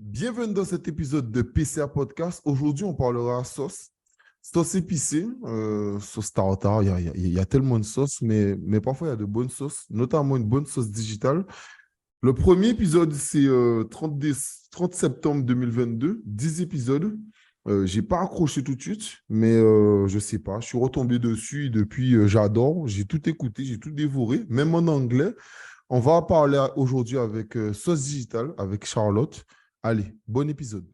Bienvenue dans cet épisode de PCA Podcast. Aujourd'hui, on parlera sauce. Sauce épicée, sauce tartare. Il y a tellement de sauces, mais parfois il y a de bonnes sauces, notamment une bonne sauce digitale. Le premier épisode, c'est 30 septembre 2022, 10 épisodes. Je n'ai pas accroché tout de suite, mais je ne sais pas. Je suis retombé dessus et depuis, j'adore. J'ai tout écouté, j'ai tout dévoré, même en anglais. On va parler aujourd'hui avec Sauce Digitale, avec Charlotte. Allez, bon épisode.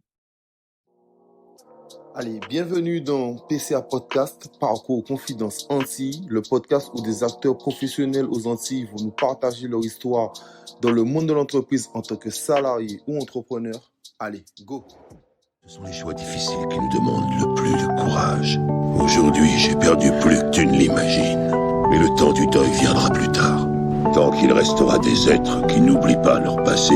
Allez, bienvenue dans PCA Podcast, Parcours Confidence Antilles, le podcast où des acteurs professionnels aux Antilles vont nous partager leur histoire dans le monde de l'entreprise en tant que salariés ou entrepreneurs. Allez, go! Ce sont les choix difficiles qui nous demandent le plus de courage. Aujourd'hui, j'ai perdu plus que tu ne l'imagines. Mais le temps du deuil viendra plus tard. Tant qu'il restera des êtres qui n'oublient pas leur passé,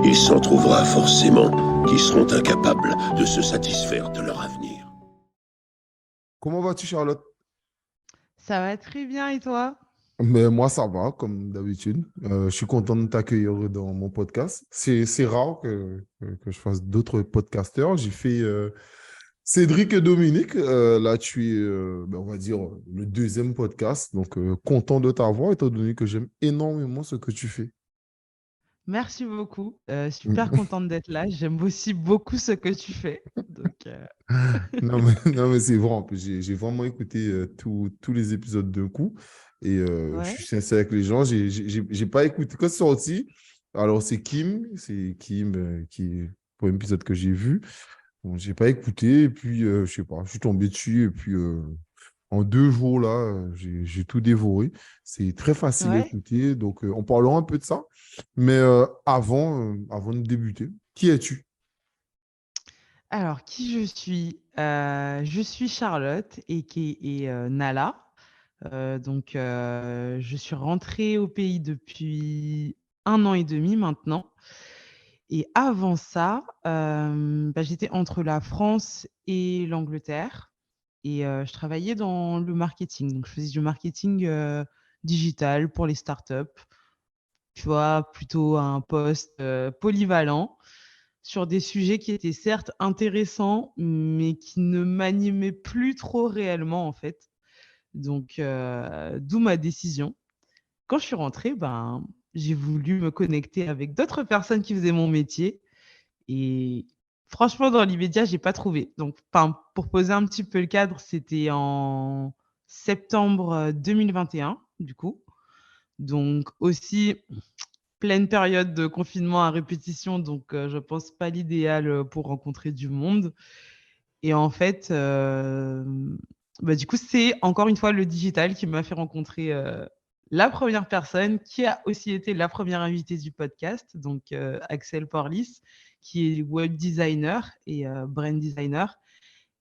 il s'en trouvera forcément qui seront incapables de se satisfaire de leur avenir. Comment vas-tu, Charlotte? Ça va très bien et toi? Mais moi, ça va, comme d'habitude. Je suis content de t'accueillir dans mon podcast. C'est rare que je fasse d'autres podcasteurs. J'ai fait Cédric et Dominique. Là, tu es, on va dire, le deuxième podcast. Donc, content de t'avoir, étant donné que j'aime énormément ce que tu fais. Merci beaucoup. Super contente d'être là. J'aime aussi beaucoup ce que tu fais. Donc, Non, mais c'est vrai. En plus, j'ai vraiment écouté tous les épisodes d'un coup. Et je ouais. suis sincère avec les gens. J'ai pas écouté. Quand c'est sorti, alors c'est Kim qui est pour l'épisode que j'ai vu. Bon, j'ai pas écouté. Et puis, je sais pas, je suis tombé dessus. Et puis, en 2 jours, là, j'ai tout dévoré. C'est très facile à Ouais. écouter. Donc, on parlera un peu de ça. Mais avant de débuter, qui es-tu? Alors, qui je suis? Je suis Charlotte et Nala. Je suis rentrée au pays depuis 1 an et demi maintenant. Et avant ça, j'étais entre la France et l'Angleterre. Et je travaillais dans le marketing. Donc, je faisais du marketing digital pour les startups. Tu vois, plutôt un poste polyvalent sur des sujets qui étaient certes intéressants, mais qui ne m'animaient plus trop réellement, en fait. Donc, d'où ma décision. Quand je suis rentrée, j'ai voulu me connecter avec d'autres personnes qui faisaient mon métier. Et franchement, dans l'immédiat, j'ai pas trouvé. Donc, pour poser un petit peu le cadre, c'était en septembre 2021, du coup. Donc aussi, pleine période de confinement à répétition, donc je pense pas l'idéal, pour rencontrer du monde. Et en fait, du coup, c'est encore une fois le digital qui m'a fait rencontrer, la première personne qui a aussi été la première invitée du podcast, donc Axel Porlis, qui est web designer et brand designer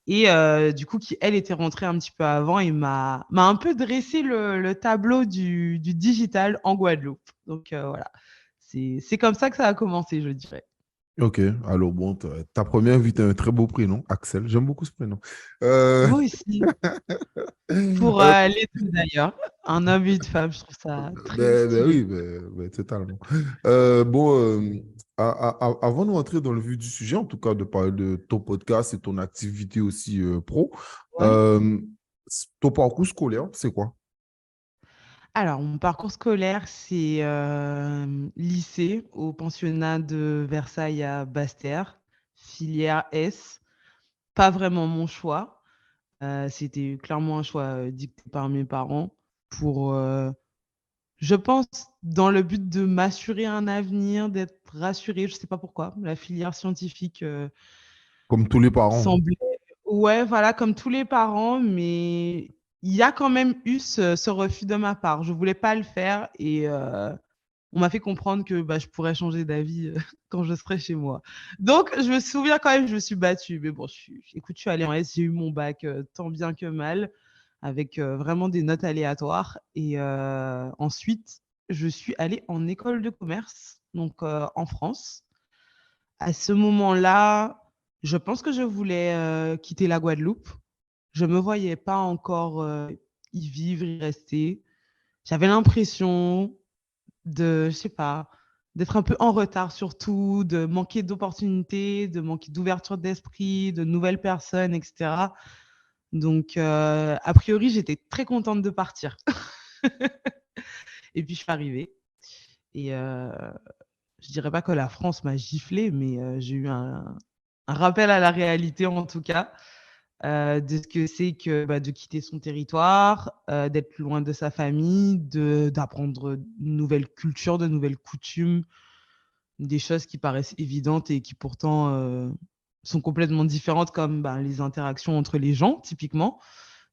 et du coup qui, elle, était rentrée un petit peu avant et m'a un peu dressé le tableau du digital en Guadeloupe. Donc voilà, c'est comme ça que ça a commencé, je dirais. Ok, alors bon, ta première invitée a un très beau prénom, Axel. J'aime beaucoup ce prénom. Moi aussi, pour Euh, les deux d'ailleurs, un homme et une femme, je trouve ça très ben stylé. oui, totalement. Bon, avant de rentrer dans le vif du sujet, en tout cas de parler de ton podcast et ton activité aussi pro, Ouais. euh, ton parcours scolaire, c'est quoi? Alors, mon parcours scolaire, c'est lycée au pensionnat de Versailles à Basse-Terre, filière S. Pas vraiment mon choix. C'était clairement un choix dicté par mes parents pour, je pense, dans le but de m'assurer un avenir, d'être rassurée. Je ne sais pas pourquoi. La filière scientifique Comme tous les parents. semblait, ouais, voilà, comme tous les parents, mais il y a quand même eu ce refus de ma part. Je ne voulais pas le faire et on m'a fait comprendre que je pourrais changer d'avis quand je serai chez moi. Donc, je me souviens quand même, je me suis battue. Mais bon, écoute, je suis allée en S, j'ai eu mon bac tant bien que mal, avec vraiment des notes aléatoires. Et ensuite, je suis allée en école de commerce, donc en France. À ce moment-là, je pense que je voulais quitter la Guadeloupe. Je ne me voyais pas encore y vivre, y rester. J'avais l'impression je sais pas, d'être un peu en retard surtout, de manquer d'opportunités, de manquer d'ouverture d'esprit, de nouvelles personnes, etc. Donc, a priori, j'étais très contente de partir. Et puis, je suis arrivée. Et je dirais pas que la France m'a giflé, mais j'ai eu un rappel à la réalité, en tout cas, de ce que c'est que de quitter son territoire, d'être loin de sa famille, d'apprendre une nouvelle culture, de nouvelles coutumes, des choses qui paraissent évidentes et qui pourtant sont complètement différentes, comme les interactions entre les gens, typiquement.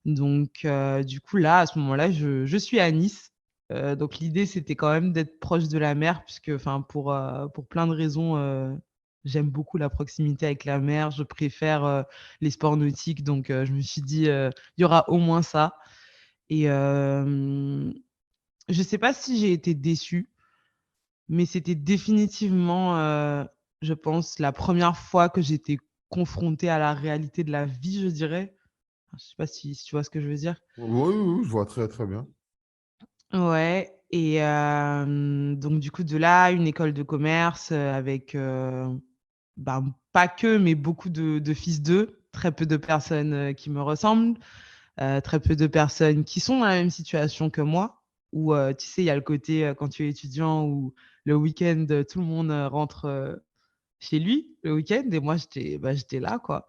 Donc, du coup, là, à ce moment-là, je suis à Nice. Donc, l'idée, c'était quand même d'être proche de la mer, puisque, pour plein de raisons, j'aime beaucoup la proximité avec la mer. Je préfère les sports nautiques. Donc, je me suis dit, il y aura au moins ça. Et je ne sais pas si j'ai été déçue, mais c'était définitivement, je pense, la première fois que j'étais confrontée à la réalité de la vie, je dirais. Je ne sais pas si tu vois ce que je veux dire. Oui, oui, oui, je vois très, très bien. Ouais. Et donc du coup, de là, une école de commerce avec, pas que, mais beaucoup de fils d'eux, très peu de personnes qui me ressemblent, très peu de personnes qui sont dans la même situation que moi, où tu sais, il y a le côté quand tu es étudiant où le week-end, tout le monde rentre chez lui le week-end et moi, j'étais là, quoi.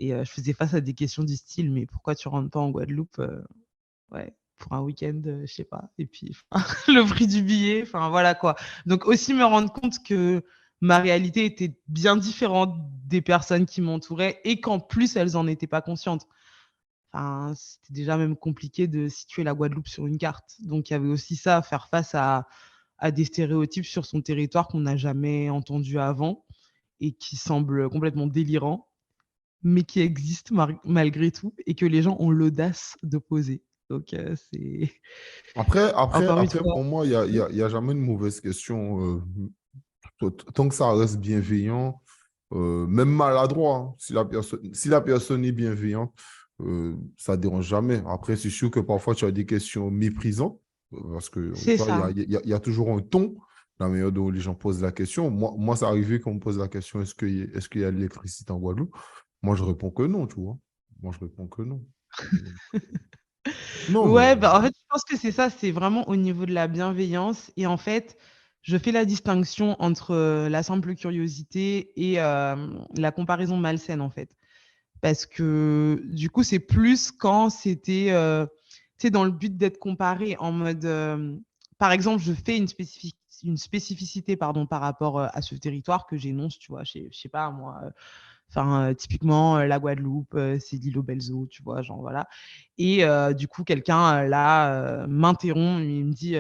Et je faisais face à des questions du style, mais pourquoi tu rentres pas en Guadeloupe? Ouais, pour un week-end, je sais pas. Et puis, le prix du billet, enfin voilà quoi. Donc aussi me rendre compte que ma réalité était bien différente des personnes qui m'entouraient et qu'en plus, elles en étaient pas conscientes. Enfin, c'était déjà même compliqué de situer la Guadeloupe sur une carte. Donc il y avait aussi ça, à faire face à des stéréotypes sur son territoire qu'on n'a jamais entendus avant et qui semblent complètement délirants, mais qui existent malgré tout et que les gens ont l'audace de poser. Donc c'est encore une Après, fois. pour moi, il y a jamais une mauvaise question. Tant que ça reste bienveillant, même maladroit, hein. Si la personne est bienveillante, ça ne dérange jamais. Après, c'est sûr que parfois, tu as des questions méprisantes, parce que C'est tu vois, ça. il y a toujours un ton, la manière dont les gens posent la question. Moi c'est arrivé qu'on me pose la question, est-ce qu'il y a de l'électricité en Guadeloupe? Moi, je réponds que non, tu vois. Moi, je réponds que non. Donc, non, mais Ouais, en fait, je pense que c'est ça, c'est vraiment au niveau de la bienveillance. Et en fait, je fais la distinction entre la simple curiosité et la comparaison malsaine, en fait. Parce que du coup, c'est plus quand c'était, tu sais, dans le but d'être comparé en mode, par exemple, je fais une spécificité, pardon, par rapport à ce territoire que j'énonce, tu vois, je sais pas moi, typiquement, la Guadeloupe, c'est l'île aux belles eaux, tu vois? Genre voilà. Et du coup, quelqu'un, là, m'interrompt, il me dit,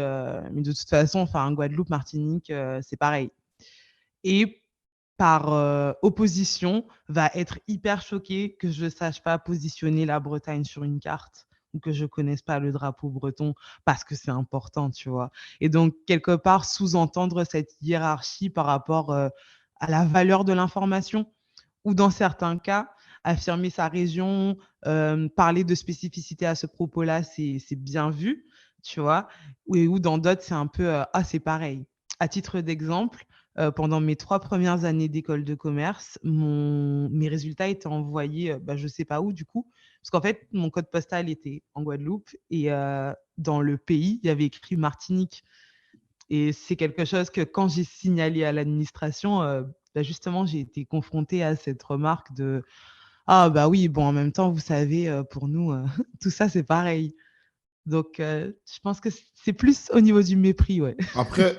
«Mais de toute façon, enfin, Guadeloupe, Martinique, c'est pareil». Et par opposition, va être hyper choqué que je ne sache pas positionner la Bretagne sur une carte ou que je ne connaisse pas le drapeau breton parce que c'est important, tu vois? Et donc quelque part, sous-entendre cette hiérarchie par rapport, à la valeur de l'information ou dans certains cas, affirmer sa région, parler de spécificité à ce propos-là, c'est bien vu, tu vois? Ou dans d'autres, c'est un peu, «Ah, c'est pareil». À titre d'exemple, pendant mes 3 premières années d'école de commerce, mes résultats étaient envoyés, je ne sais pas où du coup, parce qu'en fait, mon code postal était en Guadeloupe et dans le pays, il y avait écrit Martinique. Et c'est quelque chose que quand j'ai signalé à l'administration, justement, j'ai été confrontée à cette remarque de: «Ah bah oui, bon, en même temps, vous savez, pour nous, tout ça, c'est pareil». Donc je pense que c'est plus au niveau du mépris, ouais. après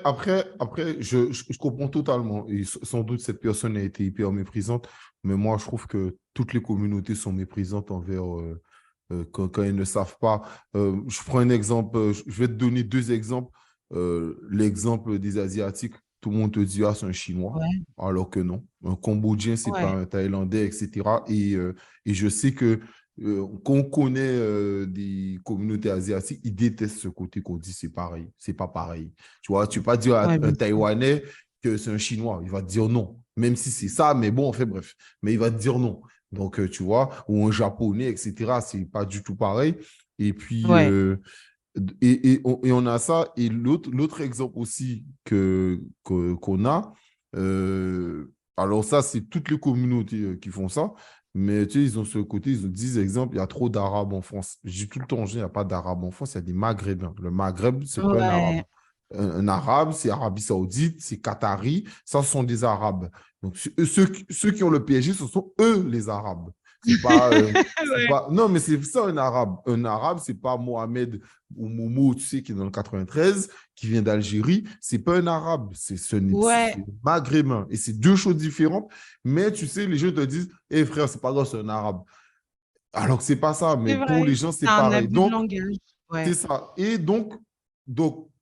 je comprends totalement. Et sans doute, cette personne a été hyper méprisante, mais moi, je trouve que toutes les communautés sont méprisantes envers quand ils ne savent pas. Je prends un exemple, je vais te donner deux exemples. L'exemple des Asiatiques, tout le monde te dit, ah, c'est un Chinois, Ouais, alors que non. Un Cambodgien, c'est pas ouais, un Thaïlandais, etc. Et je sais que qu'on connaît des communautés asiatiques, ils détestent ce côté qu'on dit c'est pareil, c'est pas pareil. Tu vois, tu peux pas dire à ouais, un bien sûr. Taïwanais que c'est un Chinois, il va te dire non, même si c'est ça, mais bon, enfin bref, mais il va te dire non. Donc, tu vois, ou un Japonais, etc., c'est pas du tout pareil. Et puis, Ouais, Et on a ça. Et l'autre exemple aussi qu'on a, alors ça, c'est toutes les communautés qui font ça. Mais tu sais, ils ont ce côté, ils ont 10 exemples, il y a trop d'Arabes en France. Je dis tout le temps, il n'y a pas d'Arabes en France, il y a des Maghrébins. Le Maghreb, c'est pas un Arabe. Ouais, Un Arabe, c'est Arabie Saoudite, c'est Qatari, ça, ce sont des Arabes. Donc, ceux qui ont le PSG, ce sont eux les Arabes. C'est pas, ouais. non, mais c'est ça un Arabe. Un Arabe, c'est pas Mohamed ou Momo, tu sais, qui est dans le 93, qui vient d'Algérie. C'est pas un Arabe, c'est Ouais, maghrébin. Et c'est deux choses différentes. Mais tu sais, les gens te disent, hé frère, c'est pas grave, c'est un Arabe. Alors que c'est pas ça, mais c'est pour les vrai. gens, C'est c'est un pareil. abus de Donc, langage. c'est Ouais. ça. Et donc,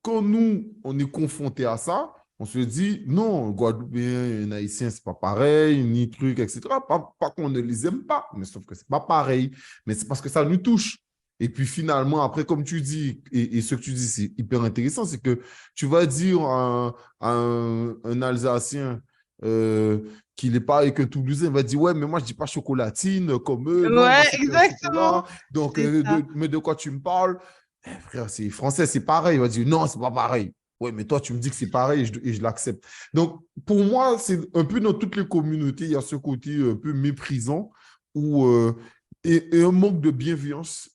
quand nous, on est confronté à ça, on se dit, non, Guadeloupéen, un Haïtien, c'est pas pareil, ni truc, etc. Pas qu'on ne les aime pas, mais sauf que c'est pas pareil. Mais c'est parce que ça nous touche. Et puis finalement, après, comme tu dis, et ce que tu dis, c'est hyper intéressant, c'est que tu vas dire à un Alsacien qui n'est pas avec un Toulousain, il va dire, ouais, mais moi, je dis pas chocolatine comme eux. Non, moi, Ouais, c'est pain au chocolat. exactement. Donc, C'est ça. mais de quoi tu me parles? Frère, c'est français, c'est pareil. Il va dire non, c'est pas pareil. Ouais, mais toi, tu me dis que c'est pareil et je l'accepte. Donc, pour moi, c'est un peu dans toutes les communautés, il y a ce côté un peu méprisant ou, et un manque de bienveillance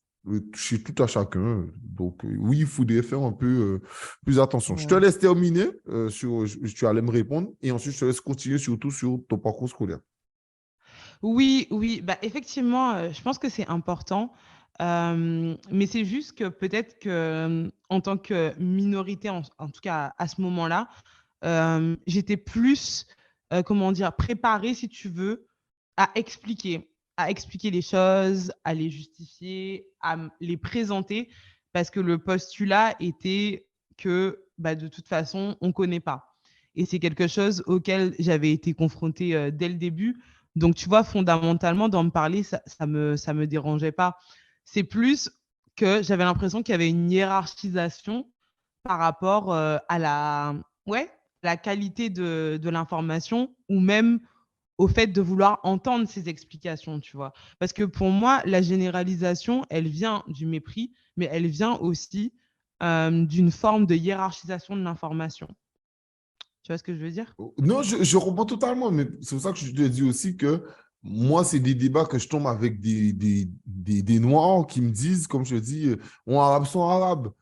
chez tout à chacun. Donc, oui, il faudrait faire un peu plus attention. Je te Ouais. laisse terminer tu allais me répondre et ensuite, je te laisse continuer surtout sur ton parcours scolaire. Oui, oui, bah, effectivement, je pense que c'est important, mais c'est juste que peut-être que, en tant que minorité, en tout cas à ce moment-là, j'étais plus, comment dire? Préparée, si tu veux, à expliquer les choses, à les justifier, à les présenter parce que le postulat était que, bah, de toute façon, on connaît pas et c'est quelque chose auquel j'avais été confrontée, dès le début. Donc tu vois, fondamentalement, d'en me parler, ça me dérangeait pas. C'est plus que j'avais l'impression qu'il y avait une hiérarchisation par rapport, à ouais, la qualité de l'information ou même au fait de vouloir entendre ces explications, tu vois? Parce que pour moi, la généralisation, elle vient du mépris, mais elle vient aussi, d'une forme de hiérarchisation de l'information. Tu vois ce que je veux dire? Non, je comprends totalement, mais c'est pour ça que je te dis aussi que moi, c'est des débats que je tombe avec des Noirs qui me disent, comme je te dis, on arabes sont arabes.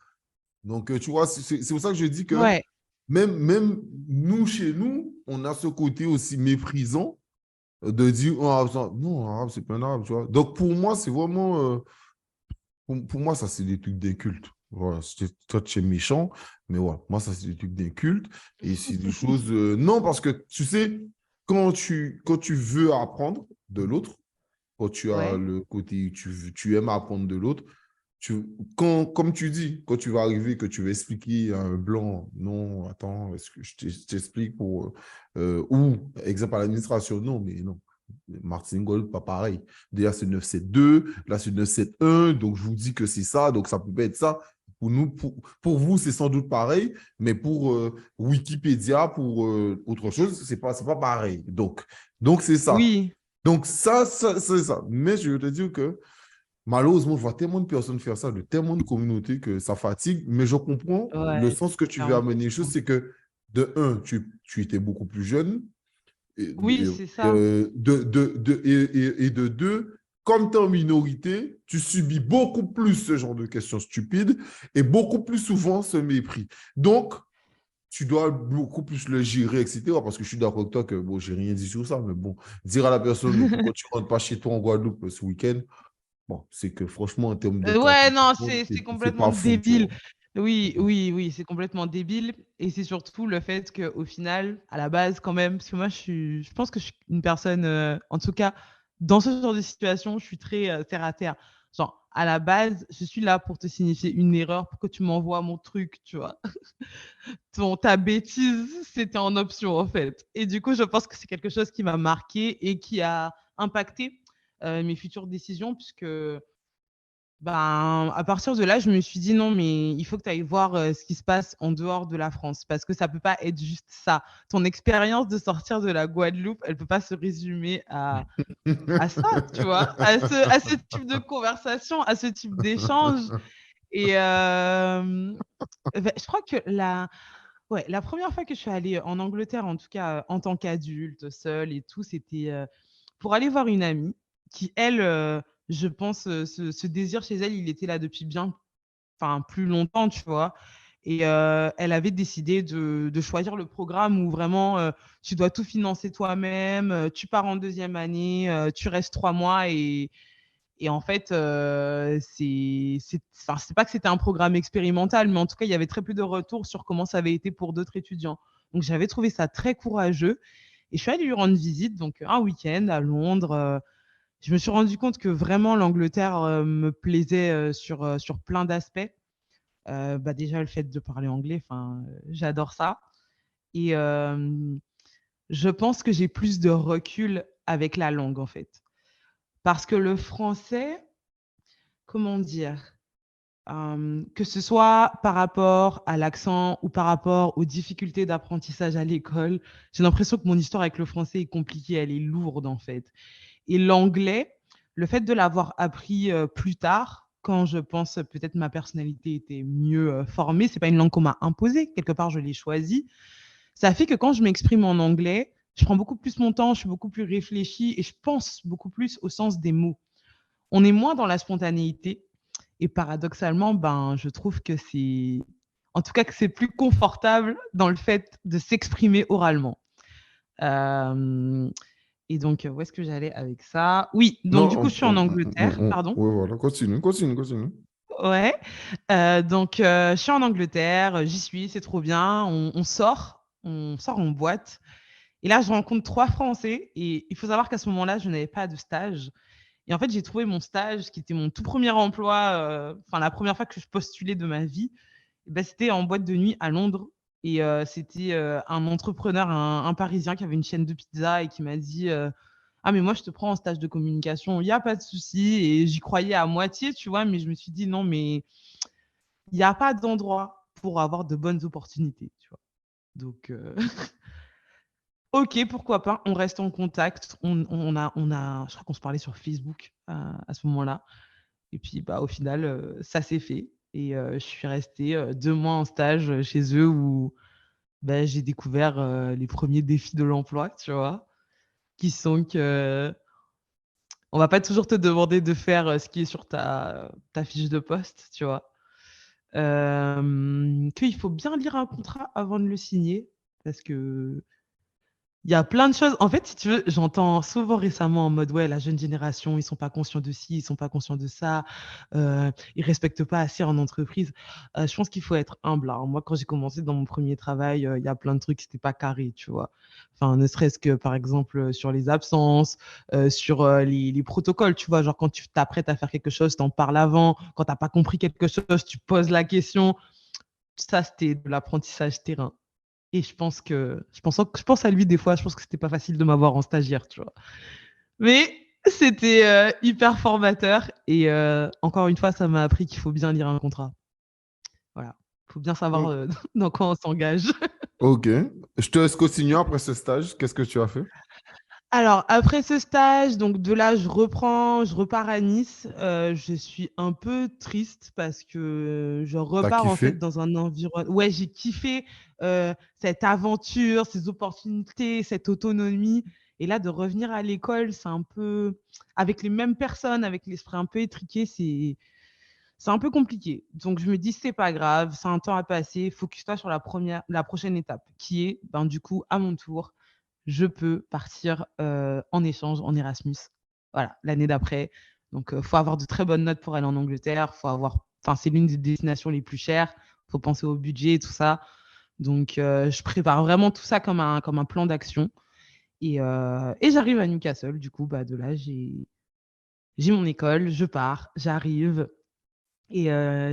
Donc, tu vois, c'est pour ça que je dis que Ouais, même nous, chez nous, on a ce côté aussi méprisant de dire, oh, arabe, non, arabe, c'est pas un arabe, tu vois. Donc, pour moi, c'est vraiment, pour moi, ça, c'est des trucs d'inculte. Voilà, toi, tu es méchant, mais voilà, moi, ça, c'est des trucs d'inculte. Et c'est des choses. Non, parce que tu sais, quand tu veux apprendre de l'autre, quand tu as ouais, le côté, tu aimes apprendre de l'autre, comme tu dis, quand tu vas arriver, que tu vas expliquer à un blanc, non, attends, est-ce que je t'explique pour. Ou, exemple, à l'administration, non, mais non. Martin Gold, pas pareil. Déjà, c'est 972, là, c'est 971, donc je vous dis que c'est ça, donc ça peut pas être ça. Pour nous, pour vous, c'est sans doute pareil, mais pour Wikipédia, pour autre chose, c'est pas pareil. Donc c'est ça. oui, Donc ça c'est ça. Mais je veux te dire que malheureusement, je vois tellement de personnes faire ça, de tellement de communautés que ça fatigue, mais je comprends le ouais, sens que tu veux clairement. amener les choses, c'est que de un, tu étais beaucoup plus jeune, Oui, c'est ça. et de deux, comme tu es en minorité, tu subis beaucoup plus ce genre de questions stupides et beaucoup plus souvent ce mépris. Donc, tu dois beaucoup plus le gérer, etc. Parce que je suis d'accord avec toi que, bon, j'ai rien dit sur ça, mais bon, dire à la personne pourquoi tu ne rentres pas chez toi en Guadeloupe ce week-end, bon, c'est que franchement, en termes de Ouais, qualité, non, c'est c'est complètement pas fou, tu débile. vois. Oui, oui, oui, c'est complètement débile et c'est surtout le fait qu'au final, à la base quand même, parce que moi je pense que je suis une personne, en tout cas dans ce genre de situation, je suis très, terre à terre. Genre à la base, je suis là pour te signifier une erreur, pour que tu m'envoies mon truc, tu vois? Ta bêtise, c'était en option en fait et du coup, je pense que c'est quelque chose qui m'a marquée et qui a impacté, mes futures décisions puisque ben, à partir de là, je me suis dit: «Non, mais il faut que tu ailles voir, ce qui se passe en dehors de la France, parce que ça peut pas être juste ça. Ton expérience de sortir de la Guadeloupe, elle peut pas se résumer à ça», tu vois? À ce type de conversation, à ce type d'échange Et je crois que la première fois que je suis allée en Angleterre, en tout cas en tant qu'adulte, seule et tout, c'était pour aller voir une amie qui, elle, je pense, ce désir chez elle, il était là depuis bien, enfin, plus longtemps, tu vois. Et elle avait décidé de choisir le programme où vraiment tu dois tout financer toi-même, tu pars en deuxième année, tu restes 3 mois et en fait, enfin, c'est pas que c'était un programme expérimental, mais en tout cas, il y avait très peu de retours sur comment ça avait été pour d'autres étudiants. Donc, j'avais trouvé ça très courageux et je suis allée lui rendre visite, donc un week-end à Londres. Je me suis rendu compte que vraiment l'Angleterre me plaisait sur plein d'aspects. Déjà, le fait de parler anglais, enfin, j'adore ça. Et je pense que j'ai plus de recul avec la langue, en fait. Parce que le français, comment dire? Que ce soit par rapport à l'accent ou par rapport aux difficultés d'apprentissage à l'école, j'ai l'impression que mon histoire avec le français est compliquée, elle est lourde en fait. Et l'anglais, le fait de l'avoir appris plus tard, quand je pense peut-être ma personnalité était mieux formée, c'est pas une langue qu'on m'a imposée, quelque part je l'ai choisie. Ça fait que quand je m'exprime en anglais, je prends beaucoup plus mon temps, je suis beaucoup plus réfléchie et je pense beaucoup plus au sens des mots. On est moins dans la spontanéité et paradoxalement, je trouve que en tout cas, que c'est plus confortable dans le fait de s'exprimer oralement. Et donc, où est-ce que j'allais avec ça? Oui, donc du coup, je suis en Angleterre, pardon. Ouais, voilà, continue. Ouais, donc je suis en Angleterre, j'y suis, c'est trop bien. On sort en boîte et là, je rencontre 3 Français et il faut savoir qu'à ce moment-là, je n'avais pas de stage. Et en fait, j'ai trouvé mon stage qui était mon tout premier emploi, enfin la première fois que je postulais de ma vie, c'était en boîte de nuit à Londres et c'était, un entrepreneur, un Parisien qui avait une chaîne de pizza et qui m'a dit, «Ah mais moi je te prends en stage de communication, il y a pas de souci» et j'y croyais à moitié, tu vois? Mais je me suis dit: «Non mais il y a pas d'endroit pour avoir de bonnes opportunités», tu vois? Donc OK, pourquoi pas, on reste en contact. On a je crois qu'on se parlait sur Facebook à ce moment-là. Et puis, au final, ça s'est fait et je suis restée 2 mois en stage chez eux où, j'ai découvert les premiers défis de l'emploi, tu vois? Qui sont que on va pas toujours te demander de faire ce qui est sur ta fiche de poste, tu vois? Qu'il faut bien lire un contrat avant de le signer parce que il y a plein de choses. En fait, si tu veux, j'entends souvent récemment en mode: «Ouais, la jeune génération, ils sont pas conscients de ci, ils sont pas conscients de ça, ils respectent pas assez en entreprise». Je pense qu'il faut être humble, hein. Moi, quand j'ai commencé dans mon premier travail, il y a plein de trucs, c'était pas carré, tu vois? Enfin, ne serait-ce que, par exemple, sur les absences, sur, les protocoles, tu vois? Genre quand tu t'apprêtes à faire quelque chose, tu en parles avant. Quand tu as pas compris quelque chose, tu poses la question. Ça, c'était de l'apprentissage terrain. Et je pense à lui des fois, je pense que c'était pas facile de m'avoir en stagiaire, tu vois? Mais c'était, hyper formateur et encore une fois, ça m'a appris qu'il faut bien lire un contrat. Voilà. Il faut bien savoir, O- dans quoi on s'engage. Ok. Je te laisse continuer après ce stage. Qu'est-ce que tu as fait? Alors après ce stage, donc de là, je repars à Nice. Je suis un peu triste parce que je T'as repars en fait kiffé? dans un environnement. Ouais, j'ai kiffé, cette aventure, ces opportunités, cette autonomie et là de revenir à l'école, c'est un peu avec les mêmes personnes, avec l'esprit un peu étriqué, c'est un peu compliqué. Donc je me dis: «C'est pas grave, c'est un temps à passer, focus-toi sur la prochaine étape» qui est, du coup, à mon tour, je peux partir, en échange en Erasmus. Voilà, l'année d'après. Donc, faut avoir de très bonnes notes pour aller en Angleterre. Enfin, c'est l'une des destinations les plus chères. Faut penser au budget et tout ça. Donc, je prépare vraiment tout ça comme un plan d'action et j'arrive à Newcastle. Du coup, de là, j'ai mon école, je pars, j'arrive et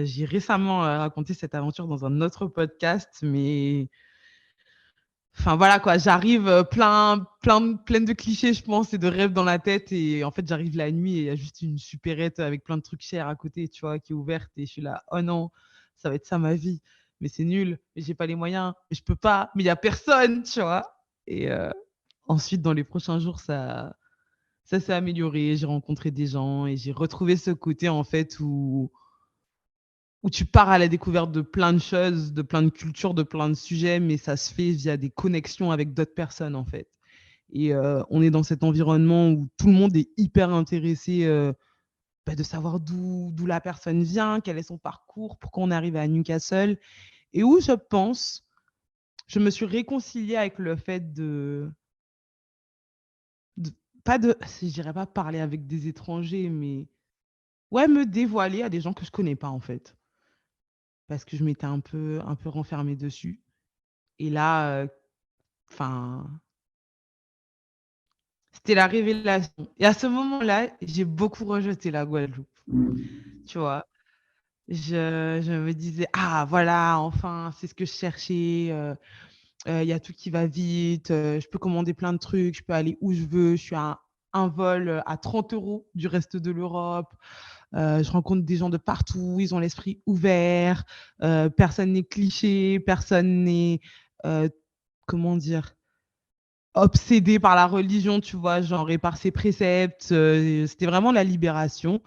j'ai récemment, raconté cette aventure dans un autre podcast, mais enfin voilà quoi, j'arrive, pleine de clichés, je pense et de rêves dans la tête et en fait, j'arrive la nuit et il y a juste une supérette avec plein de trucs chers à côté, tu vois, qui est ouverte et je suis là: «Oh non, ça va être ça ma vie, mais c'est nul, mais j'ai pas les moyens, mais je peux pas, mais il y a personne», tu vois? Et ensuite dans les prochains jours, ça s'est amélioré, j'ai rencontré des gens et j'ai retrouvé ce côté en fait où où tu pars à la découverte de plein de choses, de plein de cultures, de plein de sujets, mais ça se fait via des connexions avec d'autres personnes, en fait. Et on est dans cet environnement où tout le monde est hyper intéressé, de savoir d'où la personne vient, quel est son parcours, pourquoi on est arrivé à Newcastle et où je pense, je me suis réconciliée avec le fait de pas de je dirais pas parler avec des étrangers, mais ouais, me dévoiler à des gens que je connais pas, en fait. Parce que je m'étais un peu renfermée dessus et là, enfin, c'était la révélation et à ce moment-là, j'ai beaucoup rejeté la Guadeloupe, tu vois? Je me disais: «Ah voilà, enfin, c'est ce que je cherchais, il y a tout qui va vite, je peux commander plein de trucs, je peux aller où je veux, je suis à un vol, à 30 € du reste de l'Europe, je rencontre des gens de partout, ils ont l'esprit ouvert, personne n'est cliché, personne n'est, heu, comment dire? Obsédé par la religion, tu vois? Genre et par ses préceptes, c'était vraiment la libération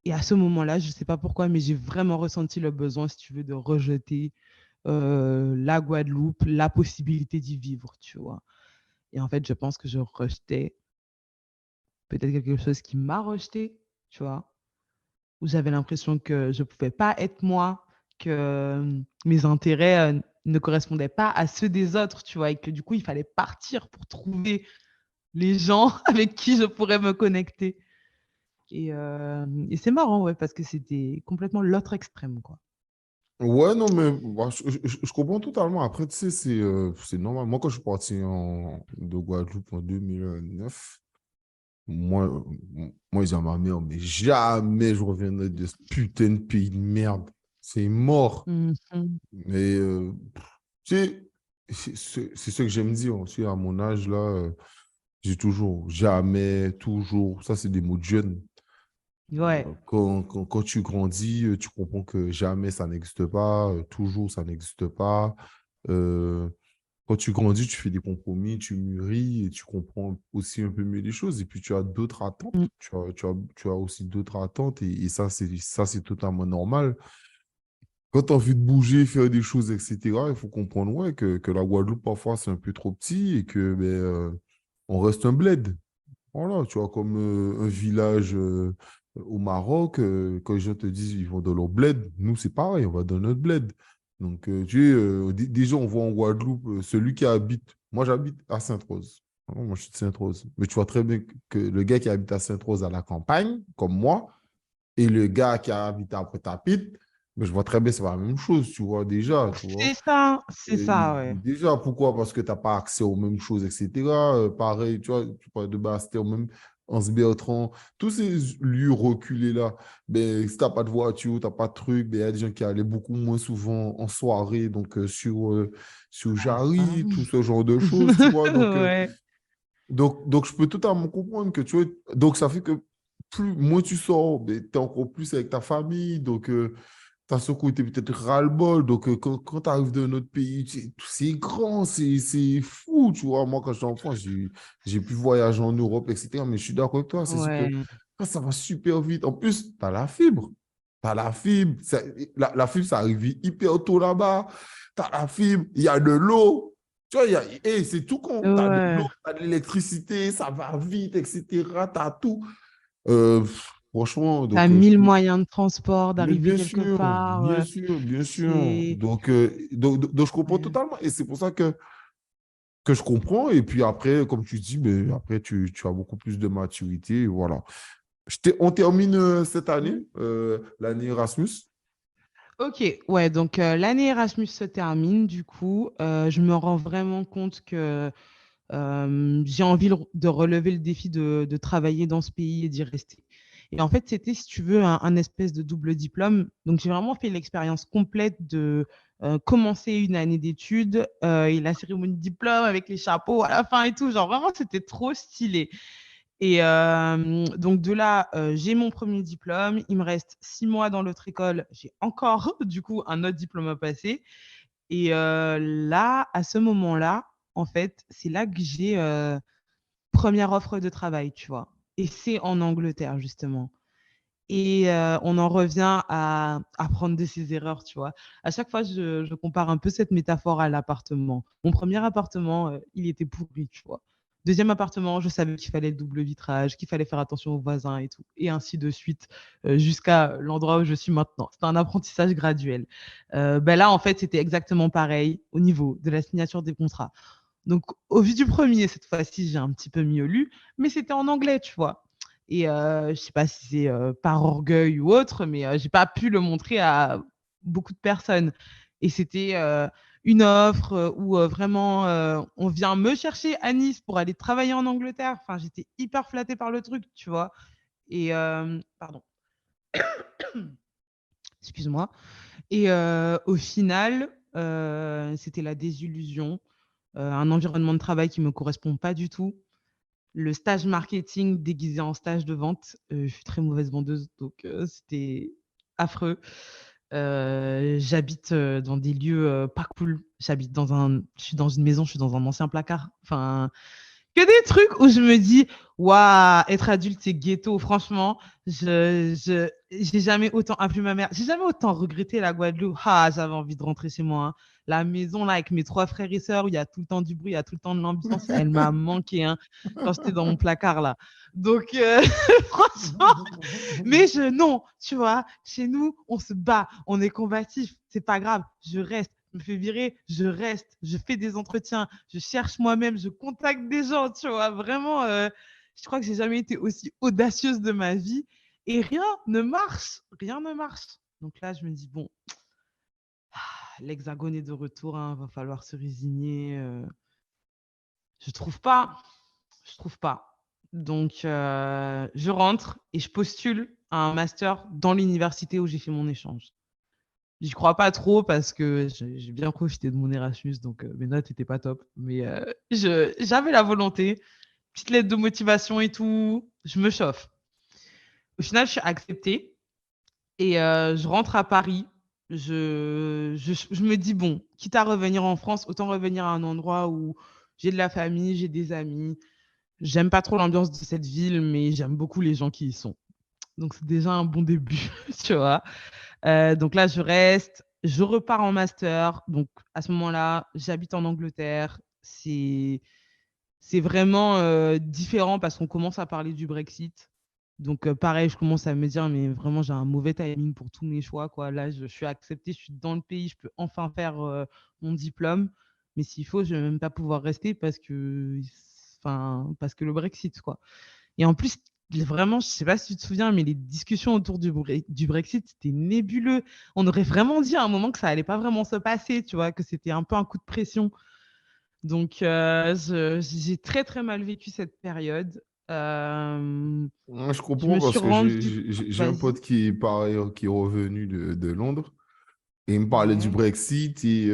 et à ce moment-là, je sais pas pourquoi, mais j'ai vraiment ressenti le besoin, si tu veux, de rejeter, la Guadeloupe, la possibilité d'y vivre, tu vois? Et en fait, je pense que je rejetais peut-être quelque chose qui m'a rejetée, tu vois? Où j'avais l'impression que je pouvais pas être moi, que, mes intérêts, ne correspondaient pas à ceux des autres, tu vois? Et que du coup, il fallait partir pour trouver les gens avec qui je pourrais me connecter et c'est marrant, ouais, parce que c'était complètement l'autre extrême, quoi. Ouais, non, mais bah, je comprends totalement. Après, tu sais, c'est normal. Moi, quand je suis parti de Guadeloupe en 2009, moi, moi, j'ai dit à ma mère, mais jamais je reviendrai de ce putain de pays de merde. C'est mort. Mmh mh. Mais, tu sais, c'est ce que j'aime dire. Tu sais, à mon âge, là, j'ai toujours, jamais, toujours. Ça, c'est des mots de jeunes. Ouais. Quand tu grandis, tu comprends que jamais ça n'existe pas, toujours ça n'existe pas. Euh, Quand tu grandis, tu fais des compromis, tu mûris et tu comprends aussi un peu mieux les choses. Et puis tu as d'autres attentes. Mmh. Tu as aussi d'autres attentes et ça, c'est totalement normal. Quand tu as envie de bouger, faire des choses, etc., il faut comprendre ouais, que la Guadeloupe, parfois, c'est un peu trop petit et que ben, on reste un bled. Voilà, tu vois, comme un village au Maroc, quand les gens te disent ils vont dans leur bled, nous, c'est pareil, on va dans notre bled. Donc, tu sais, déjà, on voit en Guadeloupe, celui qui habite, moi, j'habite à Sainte-Rose. Vraiment, moi, je suis de Sainte-Rose. Mais tu vois très bien que le gars qui habite à Sainte-Rose à la campagne, comme moi, et le gars qui habite à Pointe-à-Pitre, mais je vois très bien, c'est pas la même chose, tu vois, déjà, tu vois. C'est ça, ouais. Déjà, pourquoi? Parce que tu n'as pas accès aux mêmes choses, etc. Pareil, tu vois, tu parles de Bastère, même Anse-Bertrand, tous ces lieux reculés-là, ben, si tu n'as pas de voiture, tu n'as pas de truc, ben, il y a des gens qui allaient beaucoup moins souvent en soirée, donc sur Ah ça Jarry, tout oui. ce genre de choses, tu vois. Ouais. Donc, je peux totalement comprendre que, tu vois, donc ça fait que plus, moins tu sors, ben, tu es encore plus avec ta famille, donc tu as ce côté peut-être ras-le-bol. Donc, quand tu arrives d'un autre pays, c'est grand, c'est fou, tu vois. Moi, quand j'étais enfant, j'ai pu voyager en Europe, etc. Mais je suis d'accord avec toi, c'est sûr que Ouais. ça va super vite. En plus, tu as la fibre. Tu as la fibre. La fibre, ça arrive hyper tôt là-bas. Tu as la fibre, il y a de l'eau. Tu vois, c'est tout con. Tu as de l'eau, Ouais. tu as de l'électricité, ça va vite, etc. Tu as tout. Franchement, Tu as donc, 1000 moyens de transport, mais d'arriver quelque part, bien sûr, bien sûr. c'est Donc, je comprends ouais. totalement. Et c'est pour ça que je comprends. Et puis après, comme tu dis, ben, après, tu as beaucoup plus de maturité. Et voilà. On termine cette année, l'année Erasmus. OK, ouais, donc l'année Erasmus se termine du coup, je me rends vraiment compte que, j'ai envie de relever le défi de travailler dans ce pays et d'y rester et en fait, c'était, si tu veux, un espèce de double diplôme. Donc j'ai vraiment fait l'expérience complète de, commencer une année d'études, et la cérémonie de diplôme avec les chapeaux à la fin et tout, genre vraiment c'était trop stylé et donc de là, j'ai mon premier diplôme. Il me reste 6 mois dans l'autre école. J'ai encore du coup un autre diplôme à passer et là, à ce moment-là, en fait, c'est là que j'ai, 1re offre de travail, tu vois? Et c'est en Angleterre justement Et on en revient à apprendre de ses erreurs, tu vois. À chaque fois, je compare un peu cette métaphore à l'appartement. Mon premier appartement, il était pourri, tu vois. Deuxième appartement, je savais qu'il fallait le double vitrage, qu'il fallait faire attention aux voisins et tout, et ainsi de suite, jusqu'à l'endroit où je suis maintenant. C'est un apprentissage graduel. Ben là, en fait, c'était exactement pareil au niveau de la signature des contrats. Donc, au vu du premier, cette fois-ci, j'ai un petit peu mieux lu, mais c'était en anglais, tu vois. Et je sais pas si c'est par orgueil ou autre, mais j'ai pas pu le montrer à beaucoup de personnes. Et c'était une offre où vraiment on vient me chercher à Nice pour aller travailler en Angleterre. Enfin, j'étais hyper flattée par le truc, tu vois. Et pardon, excuse-moi. Et au final, c'était la désillusion, un environnement de travail qui me correspond pas du tout. Le stage marketing déguisé en stage de vente. Je suis très mauvaise vendeuse, donc c'était affreux. J'habite dans des lieux pas cool. Je suis dans une maison, je suis dans un ancien placard. Enfin, que des trucs où je me dis, waouh, être adulte, c'est ghetto. Franchement, j'ai jamais autant appelé ma mère. J'ai jamais autant regretté la Guadeloupe. Ah, j'avais envie de rentrer chez moi, hein. La maison, là, avec mes 3 frères et sœurs, où il y a tout le temps du bruit, il y a tout le temps de l'ambiance. Elle m'a manqué, hein, quand j'étais dans mon placard, là. Donc, franchement, mais non, tu vois, chez nous, on se bat, on est combatif. C'est pas grave, je reste. Je me fais virer, je reste, je fais des entretiens, je cherche moi-même, je contacte des gens, tu vois. Vraiment, je crois que j'ai jamais été aussi audacieuse de ma vie et rien ne marche, rien ne marche. Donc là, je me dis, bon, l'Hexagone est de retour, hein, va falloir se résigner. Je trouve pas, je trouve pas. Donc, je rentre et je postule à un master dans l'université où j'ai fait mon échange. J'y crois pas trop parce que j'ai bien profité de mon Erasmus, donc mes notes n'étaient pas top. Mais j'avais la volonté, petite lettre de motivation et tout, je me chauffe. Au final, je suis acceptée et je rentre à Paris. Je me dis, bon, quitte à revenir en France, autant revenir à un endroit où j'ai de la famille, j'ai des amis. J'aime pas trop l'ambiance de cette ville, mais j'aime beaucoup les gens qui y sont. Donc, c'est déjà un bon début, tu vois. Donc là, je reste, je repars en master. Donc à ce moment-là, j'habite en Angleterre. C'est vraiment différent parce qu'on commence à parler du Brexit. Donc pareil, je commence à me dire, mais vraiment, j'ai un mauvais timing pour tous mes choix, quoi. Là, je suis acceptée, je suis dans le pays, je peux enfin faire mon diplôme. Mais s'il faut, je ne vais même pas pouvoir rester parce que le Brexit, quoi. Et en plus, vraiment, je ne sais pas si tu te souviens, mais les discussions autour du Brexit, c'était nébuleux. On aurait vraiment dit à un moment que ça allait pas vraiment se passer, tu vois, que c'était un peu un coup de pression. Donc, j'ai très, très mal vécu cette période. Ouais, je Je comprends me suis parce que rendue... j'ai un Vas-y. pote qui est pareil, qui est revenu de Londres et il me parlait du Ouais. Brexit et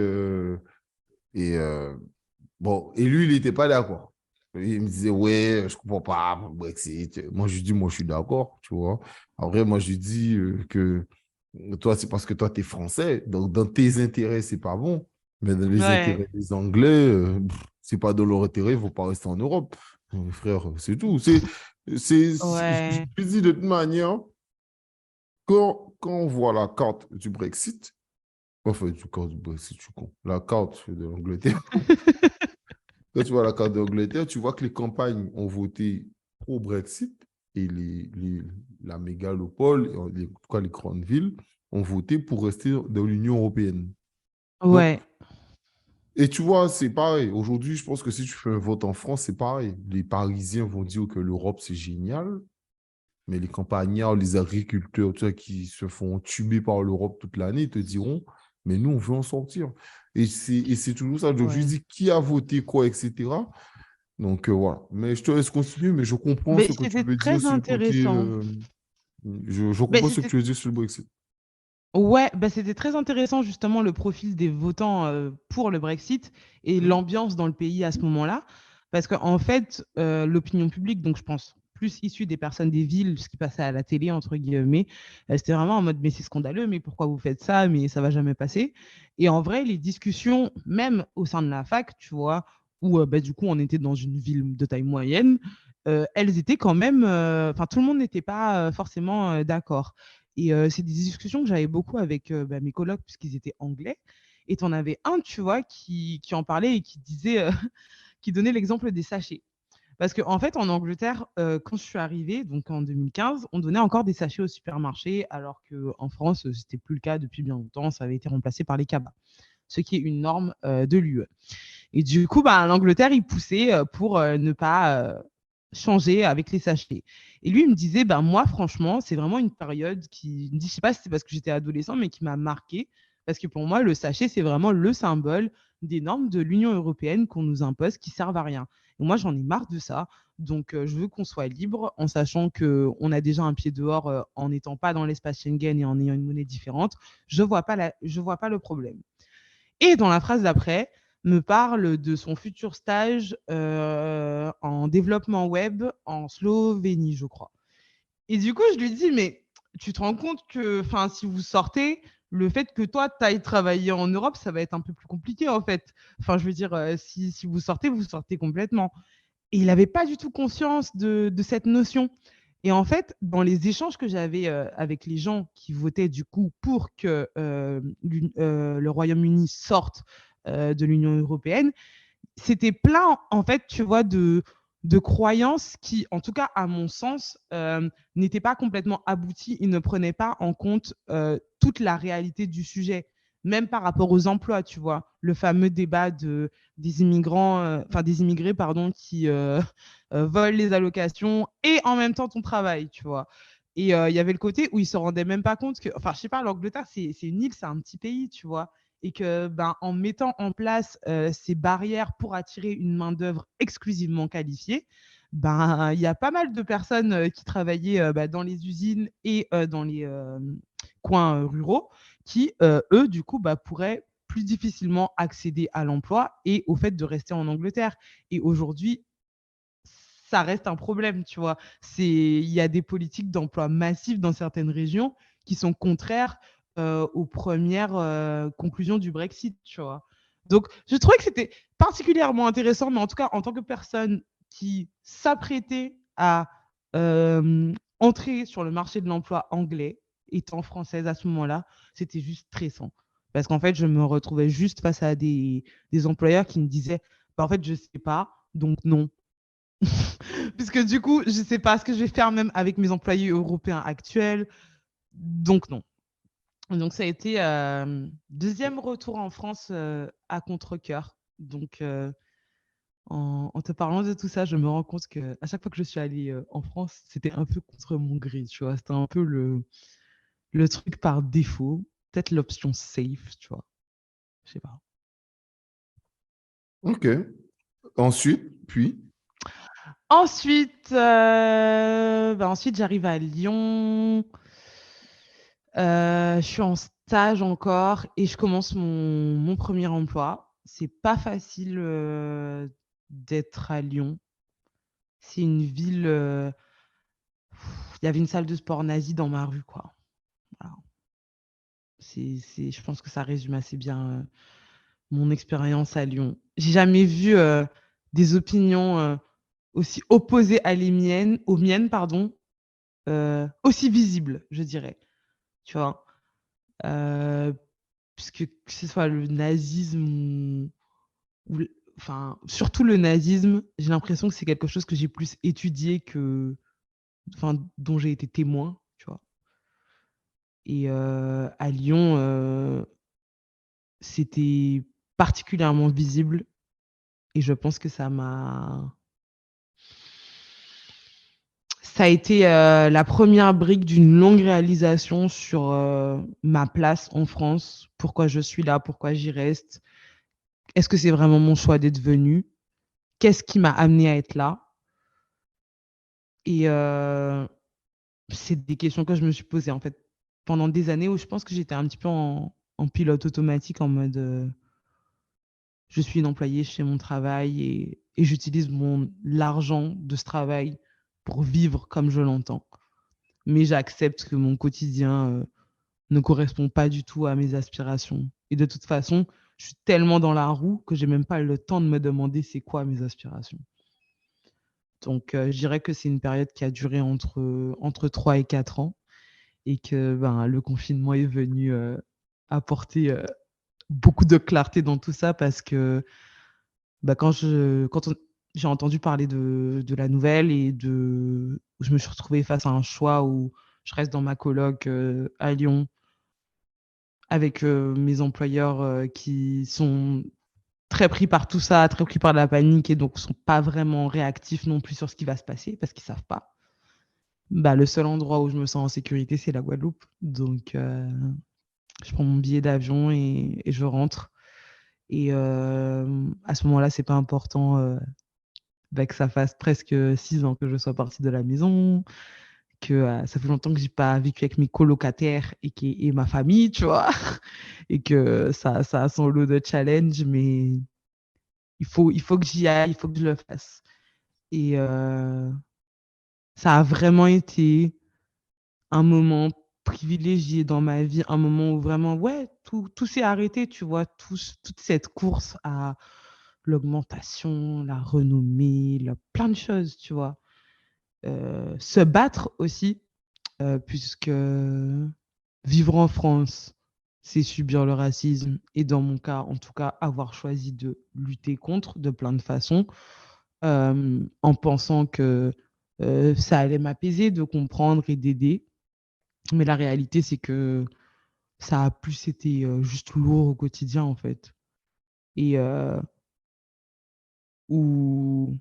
bon, et lui, il n'était pas d'accord. Il me disait, ouais, je comprends pas le Brexit. Moi, je lui dis, moi, je suis d'accord, tu vois. Après, moi, je lui dis que toi, c'est parce que toi, tu es français. Donc, dans tes intérêts, c'est pas bon. Mais dans les Ouais. intérêts des Anglais, c'est pas dans leur intérêt, il ne faut pas rester en Europe. Frère, c'est tout. Je Ouais. lui dis de toute manière, quand on voit la carte du Brexit, enfin, du carte du Brexit, je suis con, la carte de l'Angleterre, quand tu vois la carte d'Angleterre, tu vois que les campagnes ont voté pro-Brexit et la mégalopole, en tout cas les grandes villes, ont voté pour rester dans l'Union européenne. Donc, Ouais. et tu vois, c'est pareil. Aujourd'hui, je pense que si tu fais un vote en France, c'est pareil. Les Parisiens vont dire que l'Europe, c'est génial, mais les campagnards, les agriculteurs, tu vois, qui se font tuer par l'Europe toute l'année, ils te diront, mais nous, on veut en sortir. Et c'est toujours ça. Donc, je Ouais. dis qui a voté quoi, etc. Donc, voilà. Mais je te laisse continuer, mais je comprends Mais ce que tu c'était veux dire très sur le côté. intéressant. Je Mais comprends ce que c'était tu veux dire sur le Brexit. Ouais, bah, c'était très intéressant justement le profil des votants pour le Brexit et Hmm. l'ambiance dans le pays à ce moment-là. Parce qu'en fait, l'opinion publique, donc je pense plus issue des personnes des villes, ce qui passait à la télé, entre guillemets, c'était vraiment en mode, mais c'est scandaleux, mais pourquoi vous faites ça, mais ça va jamais passer. Et en vrai, les discussions, même au sein de la fac, tu vois, où bah, du coup, on était dans une ville de taille moyenne, elles étaient quand même, enfin tout le monde n'était pas forcément d'accord. Et c'est des discussions que j'avais beaucoup avec mes colocs puisqu'ils étaient anglais. Et tu en avais un, tu vois, qui en parlait et qui disait, qui donnait l'exemple des sachets. Parce qu'en fait, en Angleterre, quand je suis arrivée, donc en 2015, on donnait encore des sachets au supermarché, alors qu'en France, ce n'était plus le cas depuis bien longtemps. Ça avait été remplacé par les cabas, ce qui est une norme de l'UE. Et du coup, l'Angleterre, il poussait pour ne pas changer avec les sachets. Et lui, il me disait, moi, franchement, c'est vraiment une période qui, je ne sais pas si c'est parce que j'étais adolescent, mais qui m'a marqué. Parce que pour moi, le sachet, c'est vraiment le symbole des normes de l'Union européenne qu'on nous impose qui servent à rien. Et moi, j'en ai marre de ça. Donc, je veux qu'on soit libre en sachant qu'on a déjà un pied dehors en n'étant pas dans l'espace Schengen et en ayant une monnaie différente. Je ne vois pas le problème. Et dans la phrase d'après, me parle de son futur stage en développement web en Slovénie, je crois. Et du coup, je lui dis, mais tu te rends compte que si vous sortez, le fait que toi, tu ailles travailler en Europe, ça va être un peu plus compliqué en fait. Enfin, je veux dire, si vous sortez complètement. Et il n'avait pas du tout conscience de cette notion. Et en fait, dans les échanges que j'avais avec les gens qui votaient du coup pour que le Royaume-Uni sorte de l'Union européenne, c'était plein, en fait, tu vois, de croyances qui, en tout cas, à mon sens, n'étaient pas complètement abouties. Ils ne prenaient pas en compte toute la réalité du sujet, même par rapport aux emplois, tu vois. Le fameux débat des immigrés, pardon, qui volent les allocations et en même temps ton travail, tu vois. Et il y avait le côté où ils se rendaient même pas compte que, enfin, je sais pas, l'Angleterre, c'est une île, c'est un petit pays, tu vois. Et que, en mettant en place ces barrières pour attirer une main-d'œuvre exclusivement qualifiée, il y a pas mal de personnes qui travaillaient dans les usines et dans les coins ruraux qui, eux, du coup, pourraient plus difficilement accéder à l'emploi et au fait de rester en Angleterre. Et aujourd'hui, ça reste un problème, tu vois. Il y a des politiques d'emploi massifs dans certaines régions qui sont contraires aux premières conclusions du Brexit, tu vois. Donc, je trouvais que c'était particulièrement intéressant, mais en tout cas, en tant que personne qui s'apprêtait à entrer sur le marché de l'emploi anglais, étant française à ce moment-là, c'était juste stressant. Parce qu'en fait, je me retrouvais juste face à des employeurs qui me disaient, en fait, je ne sais pas, donc non. Puisque du coup, je ne sais pas ce que je vais faire même avec mes employés européens actuels. Donc, non. Donc, ça a été deuxième retour en France à contre-cœur. Donc, en te parlant de tout ça, je me rends compte qu'à chaque fois que je suis allée en France, c'était un peu contre mon gré, tu vois. C'était un peu le truc par défaut. Peut-être l'option safe, tu vois. Je sais pas. Ok. Ensuite, puis. Ensuite, j'arrive à Lyon. Je suis en stage encore et je commence mon premier emploi. C'est pas facile d'être à Lyon. C'est une ville. Il y avait une salle de sport nazie dans ma rue, quoi. Voilà. Je pense que ça résume assez bien mon expérience à Lyon. J'ai jamais vu des opinions aussi opposées aux miennes, pardon, aussi visibles, je dirais. Tu vois. Puisque que ce soit le nazisme enfin, surtout le nazisme, j'ai l'impression que c'est quelque chose que j'ai plus étudié dont j'ai été témoin, tu vois. Et à Lyon, c'était particulièrement visible et je pense que ça a été la première brique d'une longue réalisation sur ma place en France, pourquoi je suis là, pourquoi j'y reste. Est-ce que c'est vraiment mon choix d'être venue? Qu'est-ce qui m'a amenée à être là? Et c'est des questions que je me suis posées en fait pendant des années où je pense que j'étais un petit peu en pilote automatique en mode je suis une employée, je fais mon travail et j'utilise l'argent de ce travail pour vivre comme je l'entends. Mais j'accepte que mon quotidien ne correspond pas du tout à mes aspirations. Et de toute façon, je suis tellement dans la roue que j'ai même pas le temps de me demander c'est quoi mes aspirations. Donc, je dirais que c'est une période qui a duré entre 3 et 4 ans et que, ben, le confinement est venu, apporter, beaucoup de clarté dans tout ça parce que, bah, j'ai entendu parler de la nouvelle et je me suis retrouvée face à un choix où je reste dans ma coloc, à Lyon avec, mes employeurs, qui sont très pris par tout ça, très pris par la panique et donc sont pas vraiment réactifs non plus sur ce qui va se passer parce qu'ils savent pas. Bah, le seul endroit où je me sens en sécurité, c'est la Guadeloupe. Donc, je prends mon billet d'avion et je rentre. Et à ce moment-là, c'est pas important, bah, que ça fasse presque 6 ans que je sois partie de la maison, que ça fait longtemps que j'ai pas vécu avec mes colocataires et ma famille, tu vois. Et que ça a son lot de challenges, mais il faut que j'y aille, il faut que je le fasse. Et ça a vraiment été un moment privilégié dans ma vie, un moment où vraiment, ouais, tout s'est arrêté, tu vois, toute cette course à l'augmentation, la renommée, plein de choses, tu vois. Se battre aussi, puisque vivre en France, c'est subir le racisme et dans mon cas, en tout cas, avoir choisi de lutter contre de plein de façons, en pensant que ça allait m'apaiser de comprendre et d'aider. Mais la réalité, c'est que ça a plus été, juste lourd au quotidien, en fait. Et où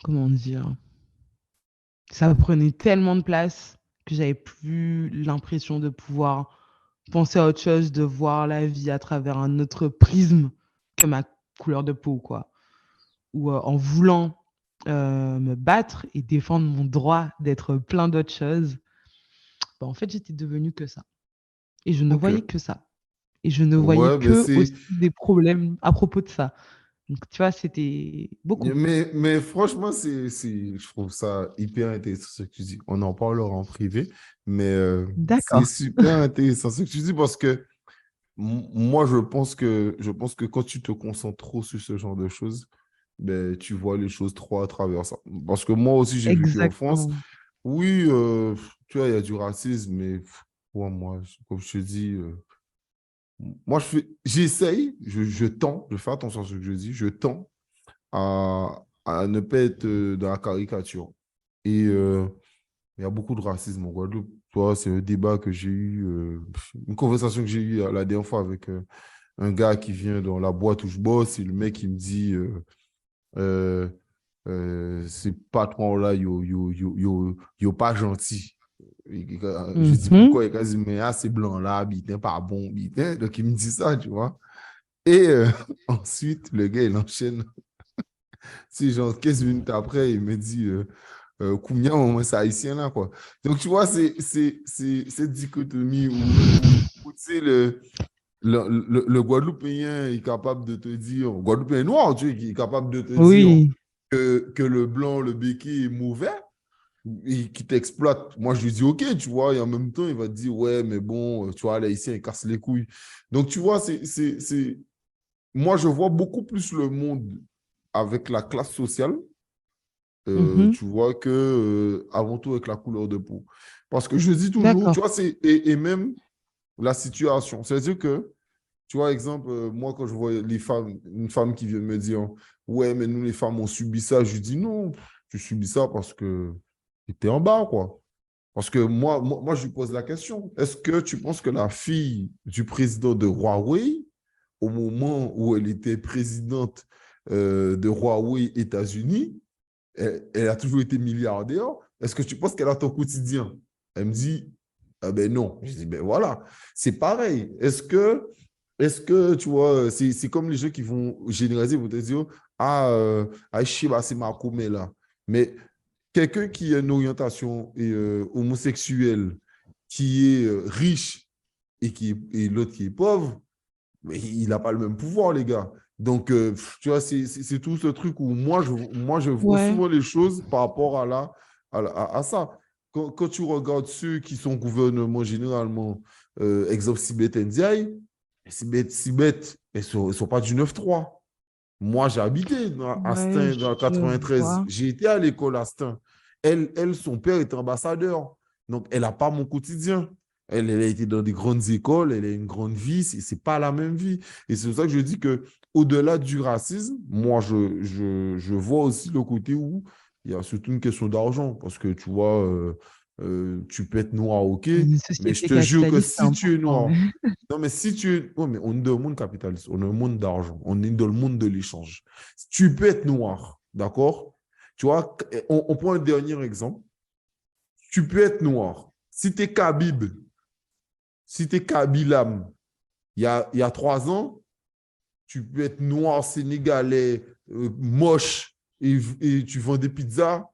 comment dire? Ça prenait tellement de place que j'avais plus l'impression de pouvoir penser à autre chose, de voir la vie à travers un autre prisme que ma couleur de peau, quoi. Ou, en voulant, me battre et défendre mon droit d'être plein d'autres choses, bah, en fait, j'étais devenue que ça et je ne Ok. voyais que ça et je ne voyais Ouais, mais que aussi des problèmes à propos de ça. Donc tu vois, c'était beaucoup. mais franchement, je trouve ça hyper intéressant ce que tu dis. On en parlera en privé, mais c'est D'accord. super intéressant ce que tu dis parce que moi, je pense que quand tu te concentres trop sur ce genre de choses, ben, tu vois les choses trop à travers ça. Parce que moi aussi, j'ai vécu en France. Exactement. Oui, tu vois, il y a du racisme, mais ouais, moi, comme je te dis, moi, j'essaye, je tends, je fais attention à ce que je dis, je tends à ne pas être dans la caricature. Et il y a beaucoup de racisme en Guadeloupe. Tu vois, c'est un débat que j'ai eu, une conversation que j'ai eue la dernière fois avec un gars qui vient dans la boîte où je bosse et le mec, il me dit euh, ces patrons-là, yo pas gentil. Je dis Mmh. pourquoi? Il a dit, mais ah, ces blancs-là, bitin, pas bon, bitin. Donc, il me dit ça, tu vois. Et ensuite, le gars, il enchaîne. C'est genre 15 minutes après, il me dit Koumia, moi, c'est haïtien là, quoi. Donc, tu vois, c'est cette dichotomie où, tu sais, le Guadeloupéen est capable de te dire, Guadeloupéen noir, tu sais, qui est capable de te dire Oui, que le blanc, le béquet est mauvais et qui t'exploite. Moi, je lui dis, OK, tu vois, et en même temps, il va te dire, ouais, mais bon, tu vois, l'haïtien, il casse les couilles. Donc, tu vois, moi, je vois beaucoup plus le monde avec la classe sociale, mmh. tu vois, que avant tout avec la couleur de peau. Parce que je dis toujours, tu D'accord. vois, et même la situation. C'est-à-dire que, tu vois, exemple, moi, quand je vois les femmes, une femme qui vient me dire, ouais, mais nous, les femmes, on subit ça, je dis non, tu subis ça parce que tu es en bas, quoi. Parce que moi, je lui pose la question, est-ce que tu penses que la fille du président de Huawei, au moment où elle était présidente de Huawei États-Unis, elle a toujours été milliardaire. Est-ce que tu penses qu'elle a ton quotidien? Elle me dit, ah ben non. Je dis, ben voilà, c'est pareil. Est-ce que tu vois, c'est comme les gens qui vont généraliser, vont te dire, ah, je sais pas, c'est ma commère là. Mais quelqu'un qui a une orientation homosexuelle, qui est riche et l'autre qui est pauvre, mais il n'a pas le même pouvoir, les gars. Donc, tu vois, c'est tout ce truc où moi, je vois Ouais. souvent les choses par rapport à ça. Quand tu regardes ceux qui sont gouvernement généralement, exemple Sibeth Ndiaye, Sibeth, elles ne sont pas du 9-3. Moi, j'ai habité à Ouais, Stein dans le je 93. vois. J'ai été à l'école à Stein. Son père est ambassadeur. Donc, elle n'a pas mon quotidien. Elle a été dans des grandes écoles, elle a une grande vie. C'est pas la même vie. Et c'est pour ça que je dis que au-delà du racisme, moi, je vois aussi le côté où il y a surtout une question d'argent. Parce que tu vois, tu peux être noir, ok, Une mais je société te jure que capitaliste, c'est si tu es important, ouais. noir, non, mais si tu es. Ouais, mais on est dans le monde capitaliste, on est dans le monde d'argent, on est dans le monde de l'échange. Tu peux être noir, d'accord? Tu vois, on prend un dernier exemple. Tu peux être noir. Si tu es Khabib, si tu es Kabilam, il y a 3 ans, tu peux être noir, sénégalais, moche, et tu vends des pizzas.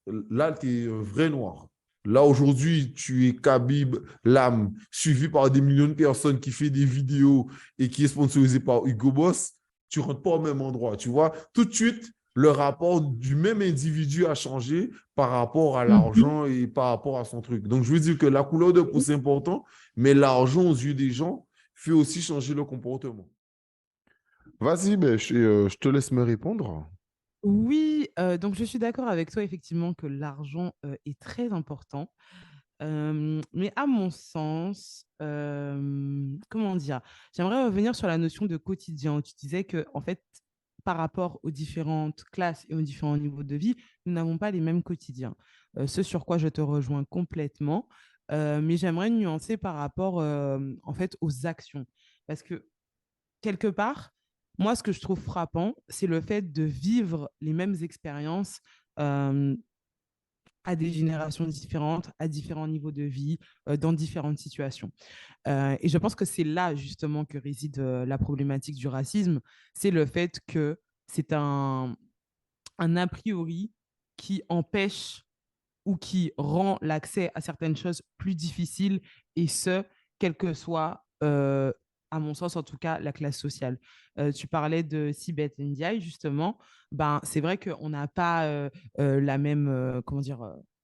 Là, tu es un vrai noir. Là, aujourd'hui, tu es Khabib Lam, suivi par des millions de personnes qui fait des vidéos et qui est sponsorisé par Hugo Boss. Tu ne rentres pas au même endroit. Tu vois, tout de suite, le rapport du même individu a changé par rapport à Mhm. l'argent et par rapport à son truc. Donc, je veux dire que la couleur de peau, c'est important, mais l'argent aux yeux des gens fait aussi changer le comportement. Vas-y, ben, je te laisse me répondre. Oui, donc je suis d'accord avec toi effectivement que l'argent est très important. Mais à mon sens, comment dire? J'aimerais revenir sur la notion de quotidien où tu disais que, en fait, par rapport aux différentes classes et aux différents niveaux de vie, nous n'avons pas les mêmes quotidiens. Ce sur quoi je te rejoins complètement, mais j'aimerais nuancer par rapport, en fait, aux actions. Parce que quelque part, moi, ce que je trouve frappant, c'est le fait de vivre les mêmes expériences euh, à des générations différentes, à différents niveaux de vie, dans différentes situations. Et je pense que c'est là justement que réside la problématique du racisme, c'est le fait que c'est un a priori qui empêche ou qui rend l'accès à certaines choses plus difficiles, et ce, quelle que soit, à mon sens en tout cas, la classe sociale. Tu parlais de Sibeth Ndiaye, justement. Ben, c'est vrai qu'on n'a pas la même, comment dire,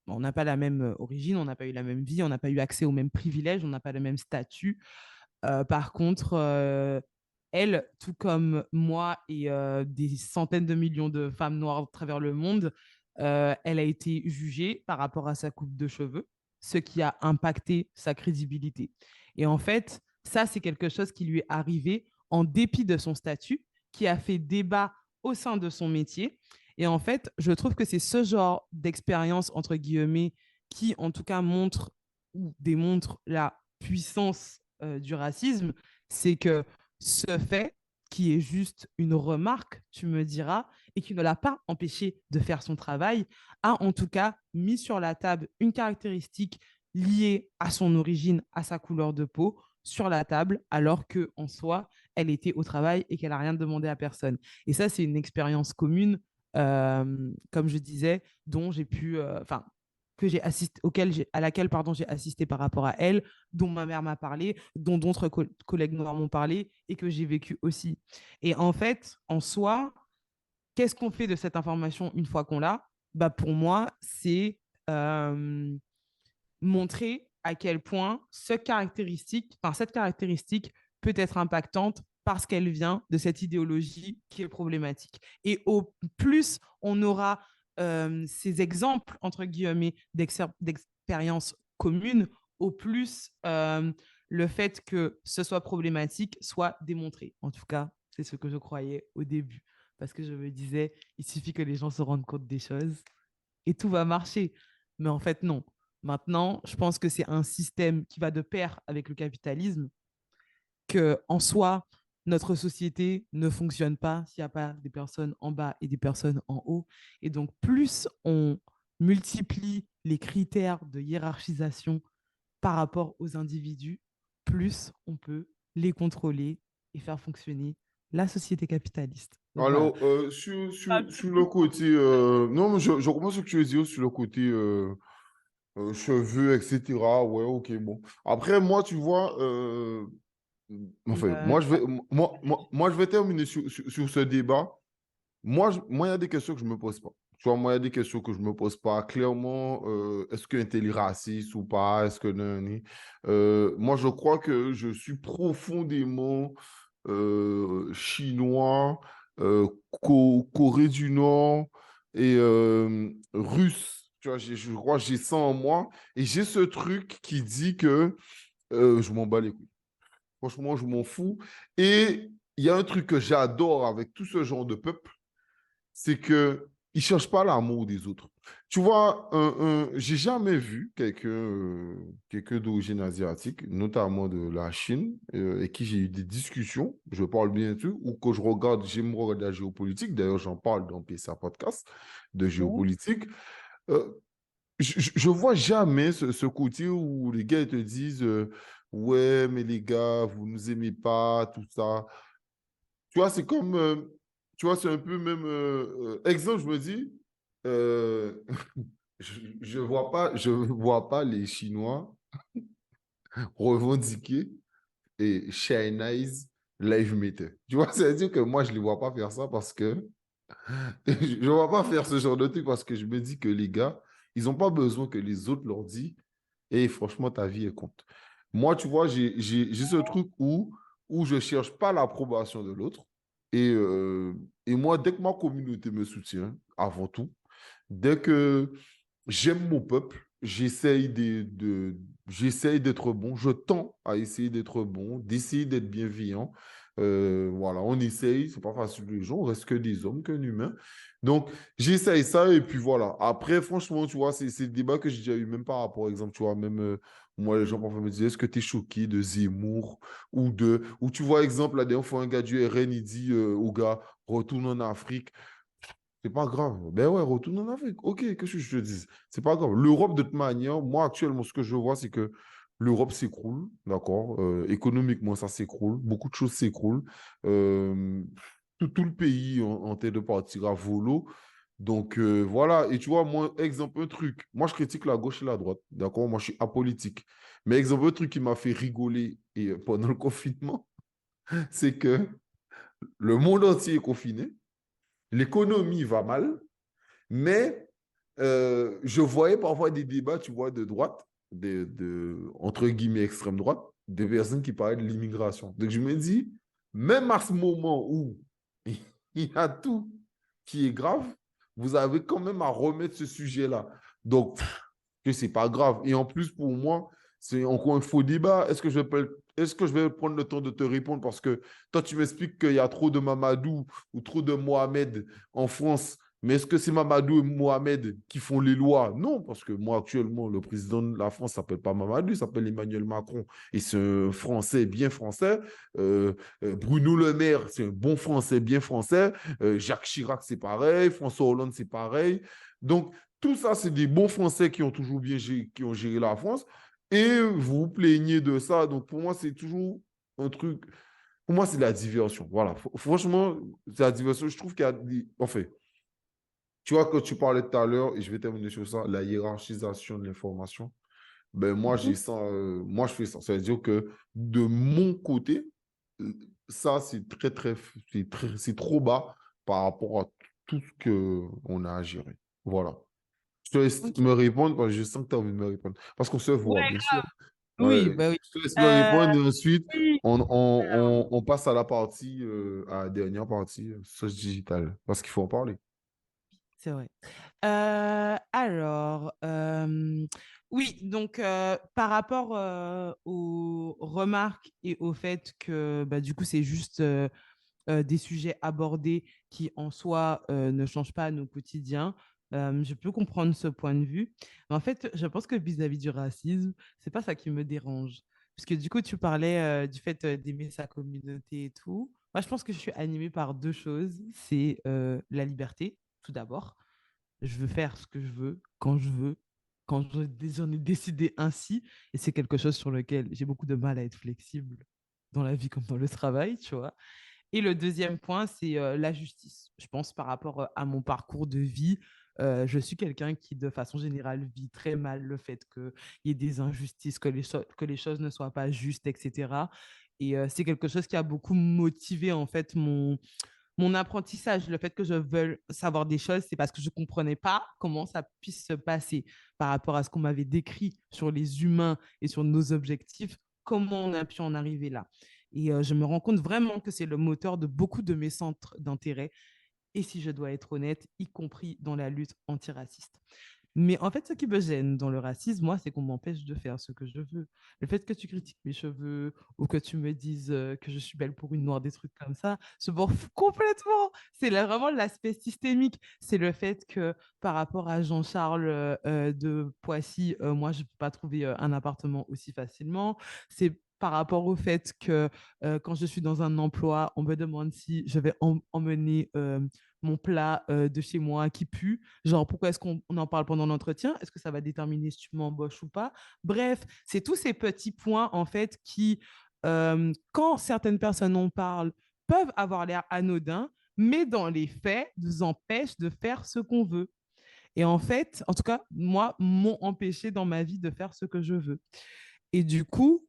on n'a pas la même origine, on n'a pas eu la même vie, on n'a pas eu accès aux mêmes privilèges, on n'a pas le même statut. Par contre, elle, tout comme moi et des centaines de millions de femmes noires à travers le monde, elle a été jugée par rapport à sa coupe de cheveux, ce qui a impacté sa crédibilité. Et en fait, ça, c'est quelque chose qui lui est arrivé en dépit de son statut, qui a fait débat au sein de son métier. Et en fait, je trouve que c'est ce genre d'expérience, entre guillemets, qui, en tout cas, montre ou démontre la puissance du racisme, c'est que ce fait, qui est juste une remarque, tu me diras, et qui ne l'a pas empêché de faire son travail, a en tout cas mis sur la table une caractéristique liée à son origine, à sa couleur de peau, sur la table, alors que en soi, elle était au travail et qu'elle n'a rien demandé à personne. Et ça, c'est une expérience commune, comme je disais, dont j'ai pu, enfin, que j'ai assisté, à laquelle pardon, j'ai assisté par rapport à elle, dont ma mère m'a parlé, dont d'autres collègues noirs m'ont parlé et que j'ai vécu aussi. Et en fait, en soi, qu'est-ce qu'on fait de cette information une fois qu'on l'a? Bah, pour moi, c'est euh, montrer à quel point cette caractéristique peut être impactante parce qu'elle vient de cette idéologie qui est problématique. Et au plus on aura ces exemples, entre guillemets, d'expériences communes, au plus le fait que ce soit problématique soit démontré. En tout cas, c'est ce que je croyais au début. Parce que je me disais, il suffit que les gens se rendent compte des choses et tout va marcher. Mais en fait, non. Maintenant, je pense que c'est un système qui va de pair avec le capitalisme, que en soi, notre société ne fonctionne pas s'il n'y a pas des personnes en bas et des personnes en haut. Et donc, plus on multiplie les critères de hiérarchisation par rapport aux individus, plus on peut les contrôler et faire fonctionner la société capitaliste. Donc voilà. Alors, sur le côté, non, mais je comprends ce que tu veux dire sur le côté cheveux, etc. Ouais, ok, bon. Après, moi, tu vois, enfin, Euh, moi, je vais terminer sur ce débat. Moi, il y a des questions que je ne me pose pas. Tu vois, moi, il y a des questions que je ne me pose pas. Clairement, est-ce qu'un tel est raciste ou pas? Est-ce que non? Moi, je crois que je suis profondément chinois, euh, Corée du Nord et russe. Tu vois, je crois que j'ai ça en moi. Et j'ai ce truc qui dit que je m'en bats les couilles. Franchement, je m'en fous. Et il y a un truc que j'adore avec tout ce genre de peuple, c'est que ils cherchent pas l'amour des autres. Tu vois, j'ai jamais vu quelqu'un d'origine asiatique, notamment de la Chine, et qui j'ai eu des discussions, je parle bien tout, ou que je regarde, j'aime regarder la géopolitique, d'ailleurs j'en parle dans PSA Podcast de Mhm. géopolitique. Euh, je vois jamais ce côté où les gars ils te disent ouais, mais les gars, vous nous aimez pas, tout ça. Tu vois, c'est comme, tu vois, c'est un peu même, exemple, je me dis, euh, je vois pas les Chinois revendiquer et Chinese Live Matter. Tu vois, c'est-à-dire que moi, je les vois pas faire ça parce que je ne vois pas faire ce genre de truc parce que je me dis que les gars, ils n'ont pas besoin que les autres leur disent, et franchement, ta vie est compte. Moi, tu vois, j'ai ce truc où je ne cherche pas l'approbation de l'autre. Et moi, dès que ma communauté me soutient, avant tout, dès que j'aime mon peuple, j'essaye d'être bon, je tends à essayer d'être bon, d'essayer d'être bienveillant. Voilà, on essaye, c'est pas facile tous les jours, on reste que des hommes, qu'un humain. Donc, j'essaye ça et puis voilà. Après, franchement, tu vois, c'est le débat que j'ai déjà eu, même par rapport, exemple, tu vois, même moi, les gens parfois me disaient, est-ce que tu es choqué de Zemmour ou tu vois, exemple, la dernière fois, un gars du RN, il dit au gars, retourne en Afrique. C'est pas grave. Ben ouais, retourne en Afrique. Ok, qu'est-ce que je te dis? C'est pas grave. L'Europe, de toute manière, moi, actuellement, ce que je vois, c'est que l'Europe s'écroule, d'accord? Économiquement, ça s'écroule. Beaucoup de choses s'écroulent. Euh, tout le pays en tête de partir à volo. Donc, voilà. Et tu vois, moi, exemple, un truc. Moi, je critique la gauche et la droite, d'accord? Moi, je suis apolitique. Mais exemple, un truc qui m'a fait rigoler pendant le confinement, c'est que le monde entier est confiné. L'économie va mal, mais je voyais parfois des débats, tu vois, de droite, entre guillemets extrême droite, des personnes qui parlaient de l'immigration. Donc je me dis, même à ce moment où il y a tout qui est grave, vous avez quand même à remettre ce sujet-là. Donc, que c'est pas grave. Et en plus, pour moi, c'est encore un faux débat. Est-ce que je vais prendre le temps de te répondre parce que toi, tu m'expliques qu'il y a trop de Mamadou ou trop de Mohamed en France. Mais est-ce que c'est Mamadou et Mohamed qui font les lois? Non, parce que moi, actuellement, le président de la France ne s'appelle pas Mamadou, il s'appelle Emmanuel Macron. Et c'est un Français bien français. Bruno Le Maire, c'est un bon Français bien français. Jacques Chirac, c'est pareil. François Hollande, c'est pareil. Donc, tout ça, c'est des bons Français qui ont toujours bien qui ont géré la France. Et vous vous plaignez de ça. Donc, pour moi, c'est toujours un truc. Pour moi, c'est de la diversion. Voilà. Franchement, c'est la diversion. Je trouve qu'il y a En fait, tu vois, quand tu parlais tout à l'heure, et je vais terminer sur ça, la hiérarchisation de l'information. Ben, moi, Mhm. j'ai ça. Moi, je fais ça. Ça veut dire que de mon côté, euh, ça, c'est trop bas par rapport à tout ce qu'on a à gérer. Voilà. Je te laisse Ok. me répondre parce que je sens que tu as envie de me répondre. Parce qu'on se voit, Ouais, bien sûr. oui, Ouais, bah oui. je te laisse me Euh, répondre et ensuite, oui, on passe à la partie, à la dernière partie, sauce digitale. Parce qu'il faut en parler. c'est vrai. Oui, donc par rapport aux remarques et au fait que bah, du coup, c'est juste des sujets abordés qui en soi ne changent pas nos quotidiens. Je peux comprendre ce point de vue. Mais en fait, je pense que vis-à-vis du racisme, c'est pas ça qui me dérange. Parce que du coup, tu parlais du fait d'aimer sa communauté et tout. Moi, je pense que je suis animée par deux choses. C'est la liberté, tout d'abord. Je veux faire ce que je veux, quand j'en ai décidé ainsi. Et c'est quelque chose sur lequel j'ai beaucoup de mal à être flexible dans la vie comme dans le travail, tu vois. Et le deuxième point, c'est la justice. Je pense par rapport à mon parcours de vie, je suis quelqu'un qui, de façon générale, vit très mal le fait qu'il y ait des injustices, que les choses ne soient pas justes, etc. Et c'est quelque chose qui a beaucoup motivé, en fait, mon apprentissage. Le fait que je veuille savoir des choses, c'est parce que je ne comprenais pas comment ça puisse se passer par rapport à ce qu'on m'avait décrit sur les humains et sur nos objectifs, comment on a pu en arriver là. Et je me rends compte vraiment que c'est le moteur de beaucoup de mes centres d'intérêt. Et si je dois être honnête, y compris dans la lutte antiraciste. Mais en fait, ce qui me gêne dans le racisme, moi, c'est qu'on m'empêche de faire ce que je veux. Le fait que tu critiques mes cheveux ou que tu me dises que je suis belle pour une noire, des trucs comme ça, je m'en fous complètement. C'est vraiment l'aspect systémique. C'est le fait que par rapport à Jean-Charles de Poissy, moi, je ne peux pas trouver un appartement aussi facilement. C'est par rapport au fait que quand je suis dans un emploi, on me demande si je vais emmener mon plat de chez moi qui pue. Genre, pourquoi est-ce qu'on en parle pendant l'entretien? Est-ce que ça va déterminer si tu m'embauches ou pas? Bref, c'est tous ces petits points, en fait, qui, quand certaines personnes en parlent, peuvent avoir l'air anodins, mais dans les faits, nous empêchent de faire ce qu'on veut. Et en fait, en tout cas, moi, m'ont empêché dans ma vie de faire ce que je veux. Et du coup,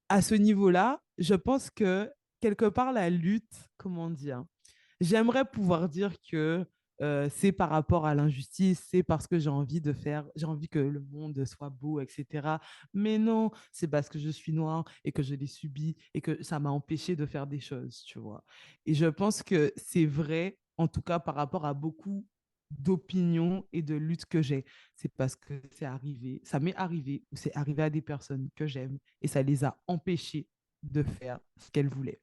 à ce niveau-là, je pense que quelque part, la lutte, comment dire, j'aimerais pouvoir dire que c'est par rapport à l'injustice, c'est parce que j'ai envie que le monde soit beau, etc. Mais non, c'est parce que je suis noire et que je l'ai subi et que ça m'a empêché de faire des choses, tu vois. Et je pense que c'est vrai, en tout cas par rapport à beaucoup d'opinions et de luttes que j'ai. C'est parce que c'est arrivé, ça m'est arrivé ou c'est arrivé à des personnes que j'aime et ça les a empêchées de faire ce qu'elles voulaient.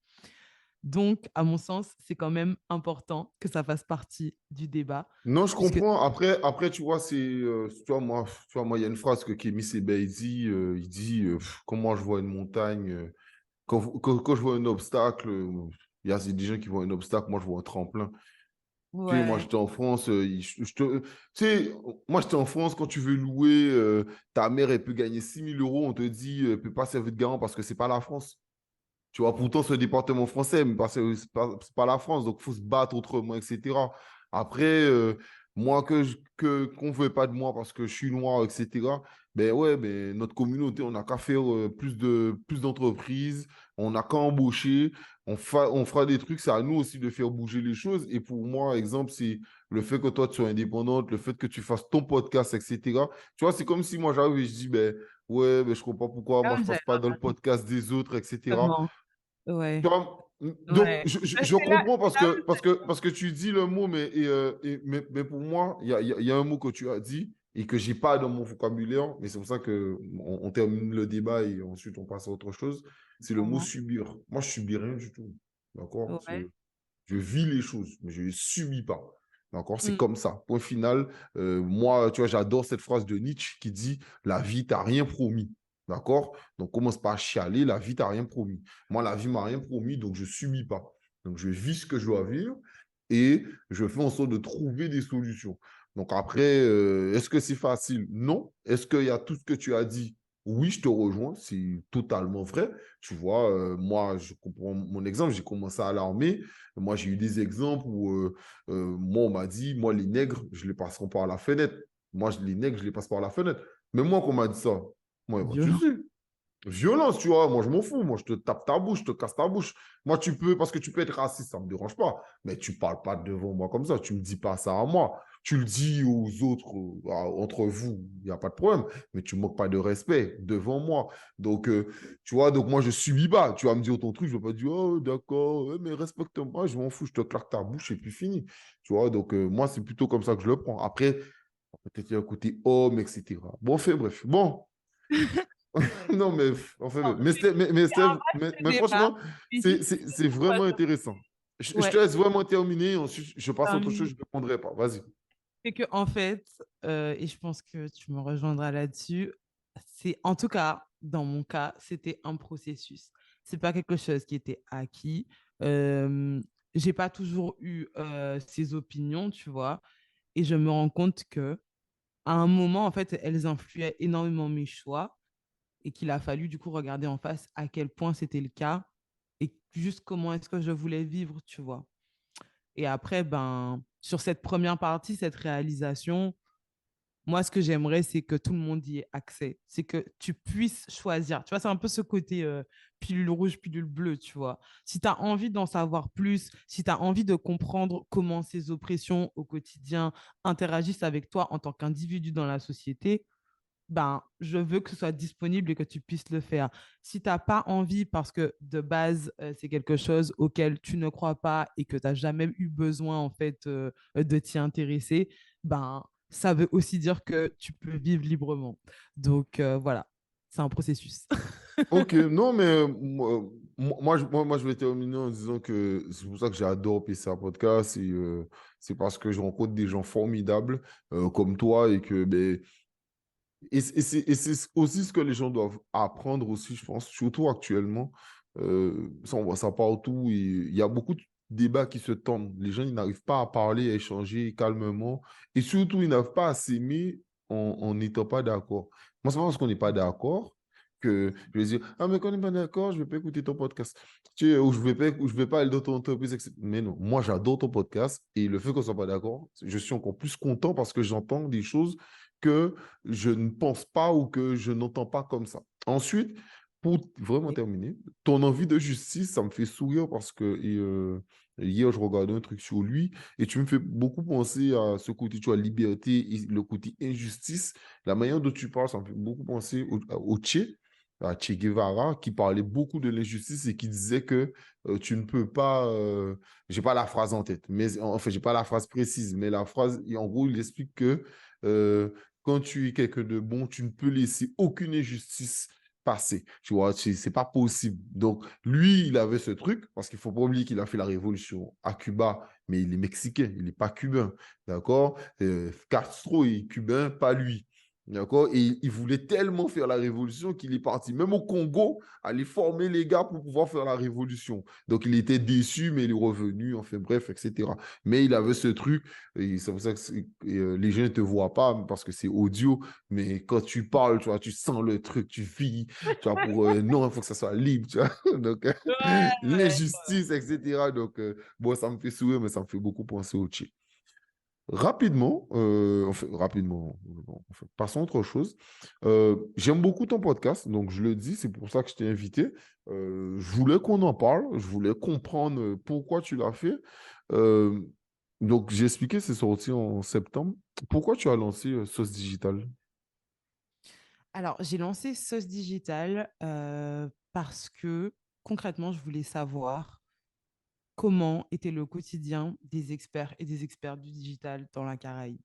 Donc, à mon sens, c'est quand même important que ça fasse partie du débat, Non, je puisque... comprends. Après, tu vois, il y a une phrase que Kémy Seba, il dit, comment je vois une montagne, quand je vois un obstacle, il y a des gens qui voient un obstacle, moi je vois un tremplin. Tu sais, moi Ouais, j'étais en France, tu sais, moi j'étais en France, quand tu veux louer, ta mère, elle peut gagner 6 000 euros, on te dit, elle peut pas servir de garant parce que c'est pas la France. Tu vois, pourtant, c'est un département français, mais parce que c'est pas la France, donc il faut se battre autrement, etc. Après, moi, qu'on ne veut pas de moi parce que je suis noir, etc., ben ouais, ben notre communauté, on n'a qu'à faire plus d'entreprises, on n'a qu'à embaucher, on fera des trucs, c'est à nous aussi de faire bouger les choses. Et pour moi, exemple, c'est le fait que toi, tu sois indépendante, le fait que tu fasses ton podcast, etc. Tu vois, c'est comme si moi, j'arrive et je dis, ben ouais, ben, je comprends pourquoi moi, je comme passe j'avais pas dans le podcast des autres, etc. vraiment. Ouais, Tu vois, donc, ouais. je comprends C'est là où parce que tu dis le mot, mais pour moi, il y a un mot que tu as dit et que j'ai pas dans mon vocabulaire, mais c'est pour ça que on termine le débat et ensuite on passe à autre chose. C'est le mot Mhm. subir. Moi, je subis rien du tout. D'accord? Ouais. Je vis les choses, mais je ne les subis pas. D'accord? C'est Mm. comme ça. Point final. Moi, tu vois, j'adore cette phrase de Nietzsche qui dit la vie t'a rien promis. D'accord? Donc, commence pas à chialer, la vie t'a rien promis. Moi, la vie m'a rien promis, donc je ne subis pas. Donc, je vis ce que je dois vivre et je fais en sorte de trouver des solutions. Donc, après, est-ce que c'est facile? Non. Est-ce qu'il y a tout ce que tu as dit? Oui, je te rejoins, c'est totalement vrai. Tu vois, moi, je comprends mon exemple, j'ai commencé à l'armée. Moi, j'ai eu des exemples où, moi, on m'a dit, moi, les nègres, je les passerai par la fenêtre. Moi, les nègres, je les passe par la fenêtre. Mais moi, qu'on m'a dit ça, moi, il n'y a pas de Violent. souci. Violence, tu vois, moi je m'en fous, moi je te tape ta bouche, je te casse ta bouche. Moi tu peux, parce que tu peux être raciste, ça ne me dérange pas, mais tu parles pas devant moi comme ça, tu me dis pas ça à moi. Tu le dis aux autres, entre vous, il n'y a pas de problème, mais tu ne manques pas de respect devant moi. Donc, tu vois, donc moi je subis pas. Tu vas me dire ton truc, je ne vais pas dire, oh d'accord, mais respecte-moi, je m'en fous, je te claque ta bouche et puis fini. Tu vois, donc moi c'est plutôt comme ça que je le prends. Après, peut-être il y a un côté homme, etc. Bon, fait bref. Bon. Non, mais enfin, mais Ce débat, franchement, mais si c'est vraiment intéressant. Je te ouais, laisse vraiment terminer, ensuite je passe à autre chose, terminer. je ne répondrai pas. Vas-y. C'est que en fait, et je pense que tu me rejoindras là-dessus, c'est en tout cas, dans mon cas, c'était un processus. C'est pas quelque chose qui était acquis. J'ai pas toujours eu ces opinions, tu vois, et je me rends compte que à un moment, en fait, elles influaient énormément mes choix et qu'il a fallu du coup regarder en face à quel point c'était le cas et juste comment est-ce que je voulais vivre, tu vois. Et après, ben, sur cette première partie, cette réalisation, moi, ce que j'aimerais, c'est que tout le monde y ait accès. C'est que tu puisses choisir. Tu vois, c'est un peu ce côté pilule rouge, pilule bleue, tu vois. Si tu as envie d'en savoir plus, si tu as envie de comprendre comment ces oppressions au quotidien interagissent avec toi en tant qu'individu dans la société, ben, je veux que ce soit disponible et que tu puisses le faire. Si tu n'as pas envie parce que de base, c'est quelque chose auquel tu ne crois pas et que tu n'as jamais eu besoin en fait de t'y intéresser, ben, ça veut aussi dire que tu peux vivre librement. Donc voilà, c'est un processus. Ok, non, mais je vais terminer en disant que c'est pour ça que j'adore PCA Podcast. C'est parce que je rencontre des gens formidables comme toi et que ben, et c'est aussi ce que les gens doivent apprendre aussi, je pense, surtout actuellement. Ça, on voit ça partout. Et il y a beaucoup de débats qui se tendent. Les gens, ils n'arrivent pas à parler, à échanger calmement. Et surtout, ils n'arrivent pas à s'aimer en n'étant pas d'accord. Moi, c'est pas parce qu'on n'est pas d'accord que je vais dire, ah, mais quand on n'est pas d'accord, je ne vais pas écouter ton podcast. Tu sais, ou je vais pas aller dans ton entreprise, etc. Mais non, moi, j'adore ton podcast. Et le fait qu'on ne soit pas d'accord, je suis encore plus content parce que j'entends des choses que je ne pense pas ou que je n'entends pas comme ça. Ensuite, pour vraiment Et- terminer, ton envie de justice, ça me fait sourire parce que hier, je regardais un truc sur lui et tu me fais beaucoup penser à ce côté, tu vois, liberté, et le côté injustice. La manière dont tu parles, ça me fait beaucoup penser au Che, à Che Guevara, qui parlait beaucoup de l'injustice et qui disait que tu ne peux pas, j'ai pas la phrase en tête, mais en fait, j'ai pas la phrase précise, mais la phrase, en gros, il explique que euh, quand tu es quelqu'un de bon, tu ne peux laisser aucune injustice passer. Tu vois, c'est pas possible. Donc, lui, il avait ce truc, parce qu'il faut pas oublier qu'il a fait la révolution à Cuba, mais il est mexicain, il n'est pas cubain. D'accord? Castro est cubain, pas lui. D'accord? Et il voulait tellement faire la révolution qu'il est parti, même au Congo, aller former les gars pour pouvoir faire la révolution. Donc, il était déçu, mais il est revenu, enfin bref, etc. Mais il avait ce truc, et c'est pour ça que les gens ne te voient pas parce que c'est audio, mais quand tu parles, tu vois, tu sens le truc, tu vis, tu vois, pour non, il faut que ça soit libre, tu vois. Donc, Ouais. l'injustice, etc. Donc, bon, ça me fait sourire, mais ça me fait beaucoup penser au Tché. Rapidement, passons à autre chose. J'aime beaucoup ton podcast, donc je le dis, c'est pour ça que je t'ai invité. Je voulais qu'on en parle, je voulais comprendre pourquoi tu l'as fait. Euh, donc, j'ai expliqué, c'est sorti en septembre. Pourquoi tu as lancé Sauce Digital? Alors, j'ai lancé Sauce Digital parce que concrètement, je voulais savoir comment était le quotidien des experts et des experts du digital dans la Caraïbe.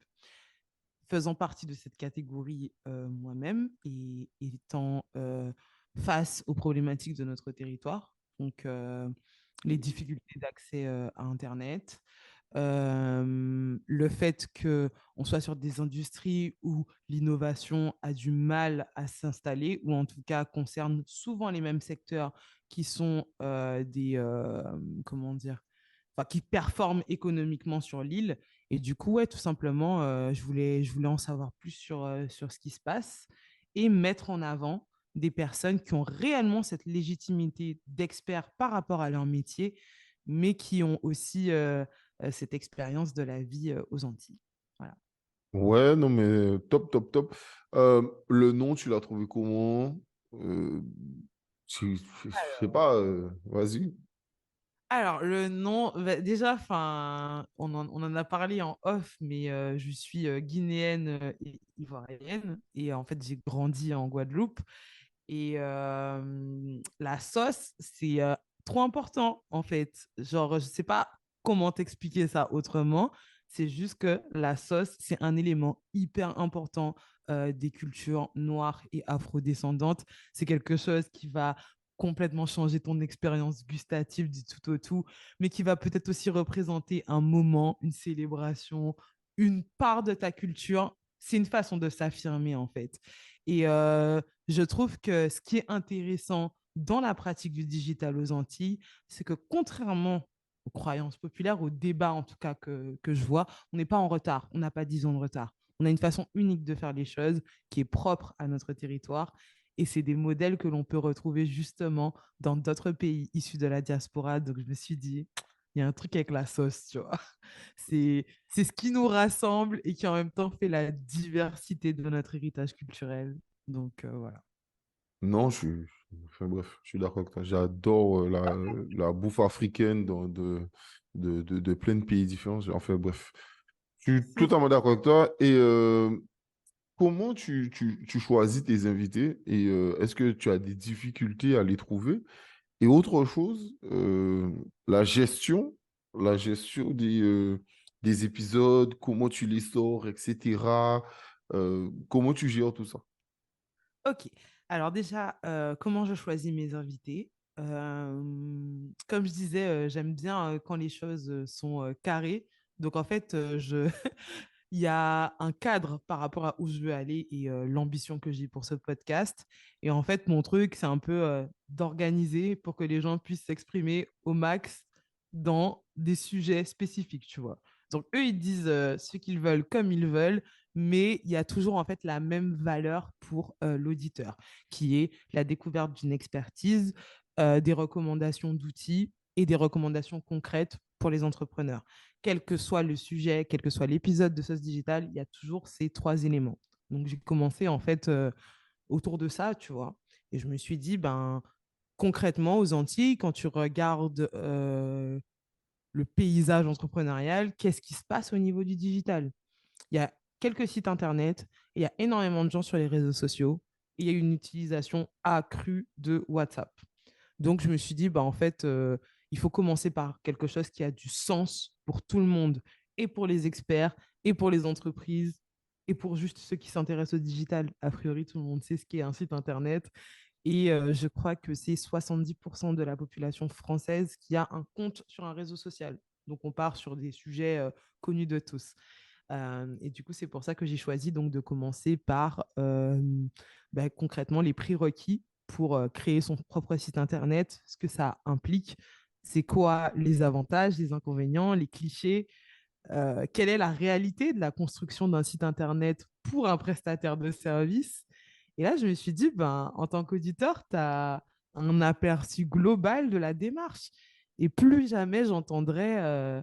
Faisant partie de cette catégorie moi-même et étant face aux problématiques de notre territoire, donc les difficultés d'accès à Internet, le fait qu'on soit sur des industries où l'innovation a du mal à s'installer, ou en tout cas concerne souvent les mêmes secteurs qui sont comment dire, enfin, qui performent économiquement sur l'île. Et du coup, ouais, tout simplement, je voulais en savoir plus sur ce qui se passe et mettre en avant des personnes qui ont réellement cette légitimité d'experts par rapport à leur métier, mais qui ont aussi cette expérience de la vie aux Antilles. Voilà. Ouais, non, mais top, top, top. Le nom, tu l'as trouvé comment? Euh, je sais pas, vas-y. Alors, le nom, bah, déjà, on en a parlé en off, mais je suis guinéenne et ivoirienne. Et en fait, j'ai grandi en Guadeloupe. Et la sauce, c'est trop important, en fait. Genre, je sais pas comment t'expliquer ça autrement. C'est juste que la sauce, c'est un élément hyper important des cultures noires et afrodescendantes. C'est quelque chose qui va complètement changer ton expérience gustative du tout au tout, mais qui va peut-être aussi représenter un moment, une célébration, une part de ta culture. C'est une façon de s'affirmer, en fait. Et je trouve que ce qui est intéressant dans la pratique du digital aux Antilles, c'est que contrairement aux croyances populaires, aux débats en tout cas que je vois, on n'est pas en retard, on n'a pas 10 ans de retard. On a une façon unique de faire les choses qui est propre à notre territoire. Et c'est des modèles que l'on peut retrouver justement dans d'autres pays issus de la diaspora. Donc je me suis dit, il y a un truc avec la sauce, tu vois. C'est ce qui nous rassemble et qui en même temps fait la diversité de notre héritage culturel. Donc voilà. Non, enfin, bref, je suis d'accord avec toi. J'adore la bouffe africaine de plein de pays différents. Enfin, bref, je suis C'est totalement d'accord avec toi. Et comment tu choisis tes invités et est-ce que tu as des difficultés à les trouver? Et autre chose, la gestion des épisodes, comment tu les sors, etc. Comment tu gères tout ça? Ok. Alors déjà, comment je choisis mes invités? Comme je disais, j'aime bien quand les choses sont carrées. Donc en fait, il y a un cadre par rapport à où je veux aller et l'ambition que j'ai pour ce podcast. Et en fait, mon truc, c'est un peu d'organiser pour que les gens puissent s'exprimer au max dans des sujets spécifiques, tu vois. Donc, eux, ils disent ce qu'ils veulent comme ils veulent, mais il y a toujours en fait la même valeur pour l'auditeur, qui est la découverte d'une expertise, des recommandations d'outils et des recommandations concrètes pour les entrepreneurs. Quel que soit le sujet, quel que soit l'épisode de Sauce Digital, il y a toujours ces trois éléments. Donc, j'ai commencé en fait autour de ça, tu vois. Et je me suis dit, ben, concrètement, aux Antilles, quand tu regardes le paysage entrepreneurial, qu'est-ce qui se passe au niveau du digital? Il y a quelques sites internet, il y a énormément de gens sur les réseaux sociaux, et il y a une utilisation accrue de WhatsApp. Donc, je me suis dit, bah, en fait, il faut commencer par quelque chose qui a du sens pour tout le monde, et pour les experts, et pour les entreprises, et pour juste ceux qui s'intéressent au digital. A priori, tout le monde sait ce qu'est un site internet. Et je crois que c'est 70% de la population française qui a un compte sur un réseau social. Donc, on part sur des sujets connus de tous. Et du coup, c'est pour ça que j'ai choisi donc de commencer par concrètement les prérequis pour créer son propre site internet, ce que ça implique, c'est quoi les avantages, les inconvénients, les clichés, quelle est la réalité de la construction d'un site internet pour un prestataire de service. Et là, je me suis dit, ben, en tant qu'auditeur, tu as un aperçu global de la démarche. Et plus jamais j'entendrai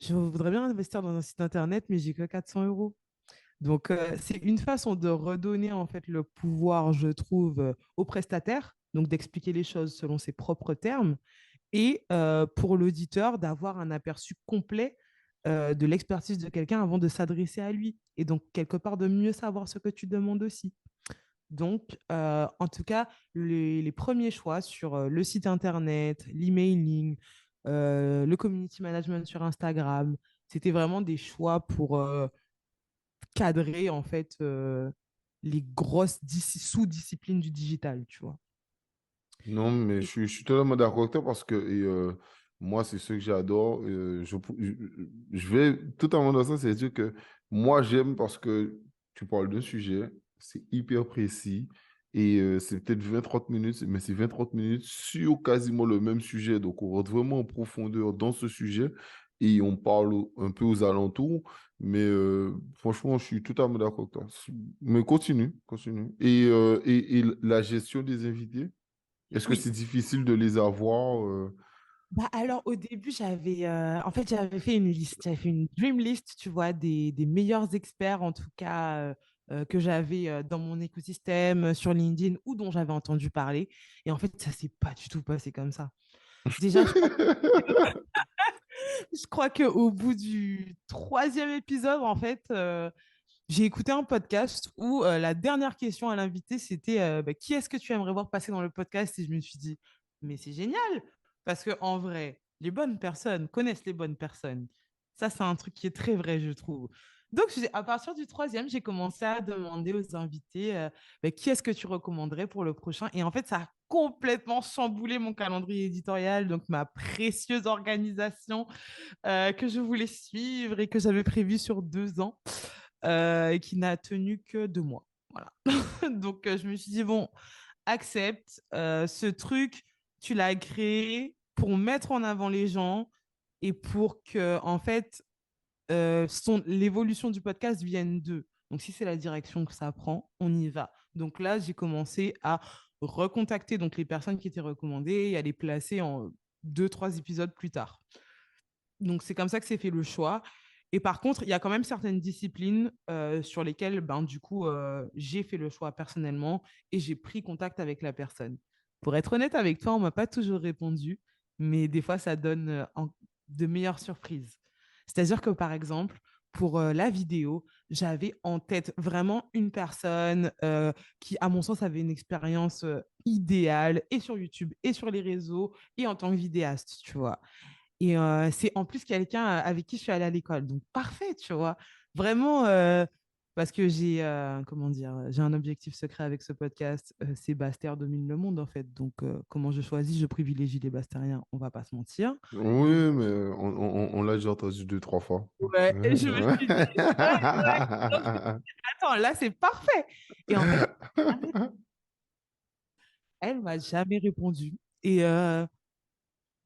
je voudrais bien investir dans un site internet, mais j'ai que 400 euros. Donc, c'est une façon de redonner en fait le pouvoir, je trouve, au prestataire, donc d'expliquer les choses selon ses propres termes, et pour l'auditeur d'avoir un aperçu complet de l'expertise de quelqu'un avant de s'adresser à lui, et donc quelque part de mieux savoir ce que tu demandes aussi. Donc, en tout cas, les premiers choix sur le site internet, l'emailing, le community management sur Instagram, c'était vraiment des choix pour cadrer en fait les grosses sous-disciplines du digital, tu vois. Non, mais Et je suis totalement d'accord avec toi parce que moi, c'est ce que j'adore. Je vais totalement dans ça, c'est-à-dire que moi, j'aime parce que tu parles d'un sujet, c'est hyper précis et c'est peut-être 20 30 minutes, mais c'est 20 30 minutes sur quasiment le même sujet. Donc, on rentre vraiment en profondeur dans ce sujet et on parle un peu aux alentours. Mais franchement, je suis totalement d'accord avec toi. Mais continue, continue. Et la gestion des invités? Est-ce que oui, c'est difficile de les avoir bah alors au début, j'avais fait une liste, j'avais fait une dream list, tu vois, des meilleurs experts en tout cas que j'avais dans mon écosystème, sur LinkedIn ou dont j'avais entendu parler. Et en fait, ça s'est pas du tout passé comme ça. Déjà, je crois qu'au bout du troisième épisode, en fait, j'ai écouté un podcast où la dernière question à l'invité, c'était bah, qui est-ce que tu aimerais voir passer dans le podcast? Et je me suis dit, mais c'est génial, parce que en vrai, les bonnes personnes connaissent les bonnes personnes. Ça, c'est un truc qui est très vrai, je trouve. Donc, à partir du troisième, j'ai commencé à demander aux invités bah, qui est-ce que tu recommanderais pour le prochain. Et en fait, ça a complètement chamboulé mon calendrier éditorial, donc ma précieuse organisation que je voulais suivre et que j'avais prévue sur 2 ans et qui n'a tenu que 2 mois. Voilà. Donc, je me suis dit, bon, accepte ce truc, tu l'as créé pour mettre en avant les gens et pour que, en fait, l'évolution du podcast vienne d'eux. Donc, si c'est la direction que ça prend, on y va. Donc là, j'ai commencé à recontacter donc, les personnes qui étaient recommandées et à les placer en 2, 3 épisodes plus tard. Donc, c'est comme ça que s'est fait le choix. Et par contre, il y a quand même certaines disciplines sur lesquelles, ben, du coup, j'ai fait le choix personnellement et j'ai pris contact avec la personne. Pour être honnête avec toi, on ne m'a pas toujours répondu, mais des fois, ça donne de meilleures surprises. C'est-à-dire que, par exemple, pour la vidéo, j'avais en tête vraiment une personne qui, à mon sens, avait une expérience idéale et sur YouTube et sur les réseaux et en tant que vidéaste, tu vois. Et c'est en plus quelqu'un avec qui je suis allée à l'école. Donc, parfait, tu vois. Vraiment, parce que comment dire, j'ai un objectif secret avec ce podcast. C'est Bastère domine le monde, en fait. Donc, comment je choisis? Je privilégie les Bastériens, on va pas se mentir. Oui, mais on l'a déjà entendu deux, trois fois. Ouais, et je me suis dit, ouais, ouais. Donc, je me suis dit, attends, là, c'est parfait. Et en fait, elle m'a jamais répondu. Et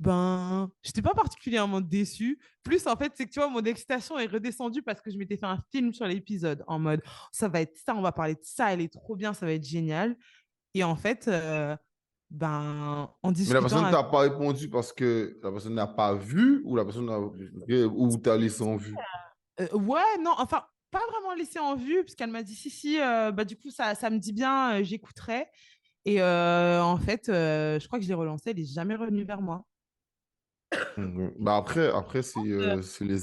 ben, j'étais pas particulièrement déçue. Plus, en fait, c'est que tu vois, mon excitation est redescendue parce que je m'étais fait un film sur l'épisode en mode, ça va être ça, on va parler de ça, elle est trop bien, ça va être génial. Et en fait, ben, en Mais la discutant personne avec... t'a pas répondu parce que la personne n'a pas vu ou la personne a ou t'as laissé en vue. Ouais, non, enfin, pas vraiment laissé en vue, puisqu'elle m'a dit, si, si, bah, du coup, ça me dit bien, j'écouterai. Et en fait, je crois que je l'ai relancée, elle n'est jamais revenue vers moi. Mhm. Bah après c'est les La aléas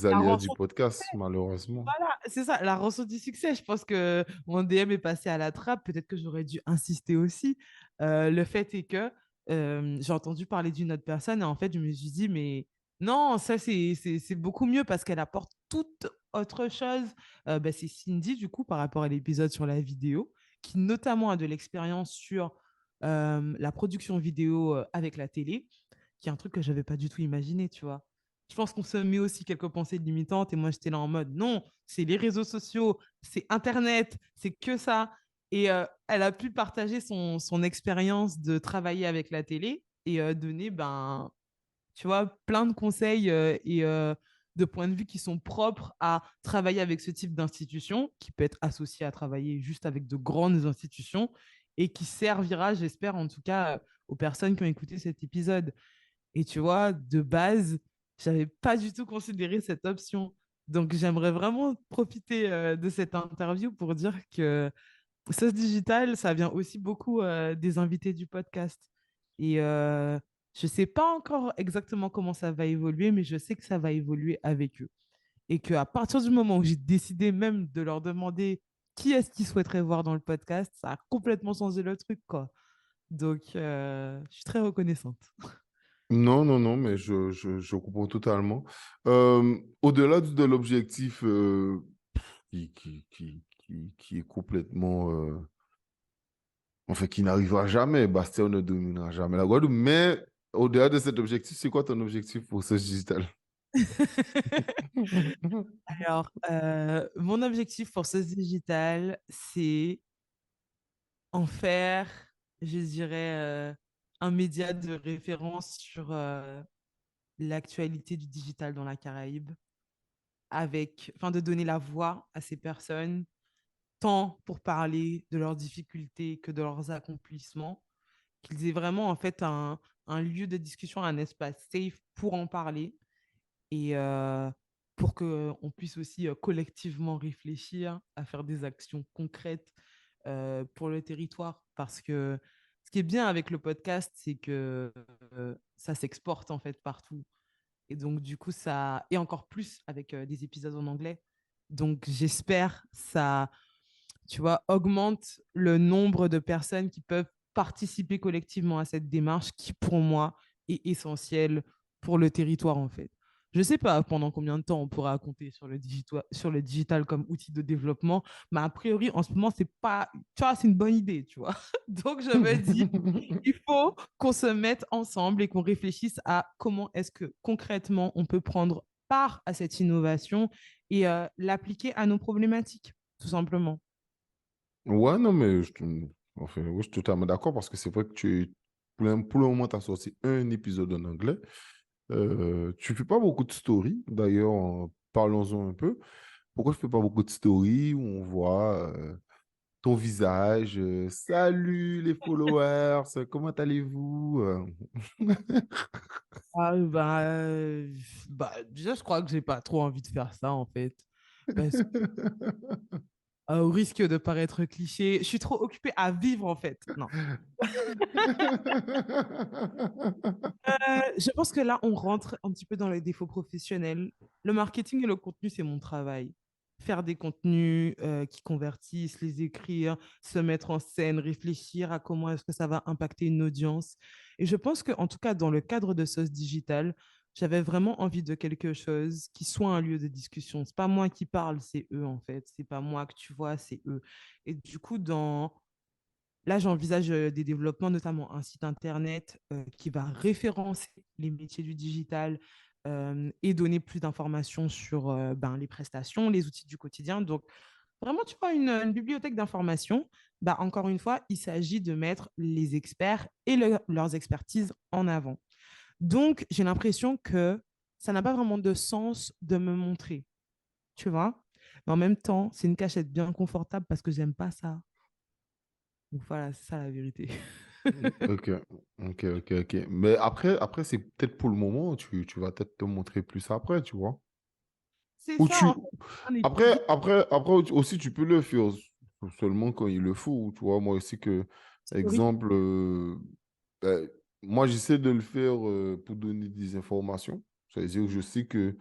du rencontre podcast, malheureusement. Voilà, c'est ça, la rançon du succès. Je pense que mon DM est passé à la trappe. Peut-être que j'aurais dû insister aussi. Le fait est que j'ai entendu parler d'une autre personne et en fait, je me suis dit, mais non, ça, c'est beaucoup mieux parce qu'elle apporte toute autre chose. Bah, c'est Cindy, du coup, par rapport à l'épisode sur la vidéo, qui notamment a de l'expérience sur la production vidéo avec la télé, qui est un truc que je n'avais pas du tout imaginé, tu vois. Je pense qu'on se met aussi quelques pensées limitantes et moi j'étais là en mode non, c'est les réseaux sociaux, c'est Internet, c'est que ça. Et elle a pu partager son expérience de travailler avec la télé et donner, ben, tu vois, plein de conseils et de points de vue qui sont propres à travailler avec ce type d'institution, qui peut être associé à travailler juste avec de grandes institutions et qui servira, j'espère en tout cas, aux personnes qui ont écouté cet épisode. Et tu vois, de base, j'avais pas du tout considéré cette option. Donc, j'aimerais vraiment profiter de cette interview pour dire que Sauce Digital, ça vient aussi beaucoup des invités du podcast. Et je sais pas encore exactement comment ça va évoluer, mais je sais que ça va évoluer avec eux. Et qu'à partir du moment où j'ai décidé même de leur demander qui est-ce qu'ils souhaiteraient voir dans le podcast, ça a complètement changé le truc, quoi. Donc, je suis très reconnaissante. Non, non, non, mais je comprends totalement. Au-delà de l'objectif qui est complètement enfin qui n'arrivera jamais, Bastien ne dominera jamais la Guadeloupe, mais au-delà de cet objectif, c'est quoi ton objectif pour ce digital? Alors, mon objectif pour ce digital, c'est en faire, je dirais, un média de référence sur l'actualité du digital dans la Caraïbe, afin de donner la voix à ces personnes, tant pour parler de leurs difficultés que de leurs accomplissements, qu'ils aient vraiment en fait un lieu de discussion, un espace safe pour en parler et pour qu'on puisse aussi collectivement réfléchir à faire des actions concrètes pour le territoire. Parce que ce qui est bien avec le podcast, c'est que ça s'exporte en fait partout. Et donc, du coup, ça. Et encore plus avec des épisodes en anglais. Donc, j'espère ça, tu vois, augmente le nombre de personnes qui peuvent participer collectivement à cette démarche qui, pour moi, est essentielle pour le territoire, en fait. Je ne sais pas pendant combien de temps on pourra compter sur le digital comme outil de développement, mais a priori, en ce moment, c'est pas, tu vois, c'est une bonne idée, tu vois. Donc, je me dis, il faut qu'on se mette ensemble et qu'on réfléchisse à comment est-ce que concrètement on peut prendre part à cette innovation et l'appliquer à nos problématiques, tout simplement. Ouais, non, mais enfin, oui, je suis totalement d'accord parce que c'est vrai que pour le moment, tu as sorti un épisode en anglais. Tu fais pas beaucoup de stories, d'ailleurs, parlons-en un peu. Pourquoi je fais pas beaucoup de stories où on voit ton visage, salut les followers, comment allez-vous? Déjà, je crois que j'ai pas trop envie de faire ça, en fait. Parce au risque de paraître cliché, je suis trop occupée à vivre, en fait. Non. Je pense que là, on rentre un petit peu dans les défauts professionnels. Le marketing et le contenu, c'est mon travail. faire des contenus qui convertissent, les écrire, se mettre en scène, réfléchir à comment est-ce que ça va impacter une audience. Et je pense qu'en tout cas, dans le cadre de Sauce Digital, j'avais vraiment envie de quelque chose qui soit un lieu de discussion. C'est pas moi qui parle, c'est eux en fait. C'est pas moi que tu vois, c'est eux. Et du coup, là, j'envisage des développements, notamment un site internet qui va référencer les métiers du digital et donner plus d'informations sur les prestations, les outils du quotidien. Donc, vraiment, tu vois, une bibliothèque d'informations. Bah, encore une fois, il s'agit de mettre les experts et leurs expertises en avant. Donc, j'ai l'impression que ça n'a pas vraiment de sens de me montrer, tu vois. Mais en même temps, c'est une cachette bien confortable parce que j'aime pas ça. Donc voilà, c'est ça la vérité. Ok, ok. Mais après c'est peut-être pour le moment, tu vas peut-être te montrer plus après, tu vois. C'est Ou ça, tu, en fait. Un équilibre. après aussi, tu peux le faire seulement quand il le faut, tu vois. Moi aussi, Oui. exemple, ben, moi, j'essaie de le faire pour donner des informations. C'est-à-dire que je sais que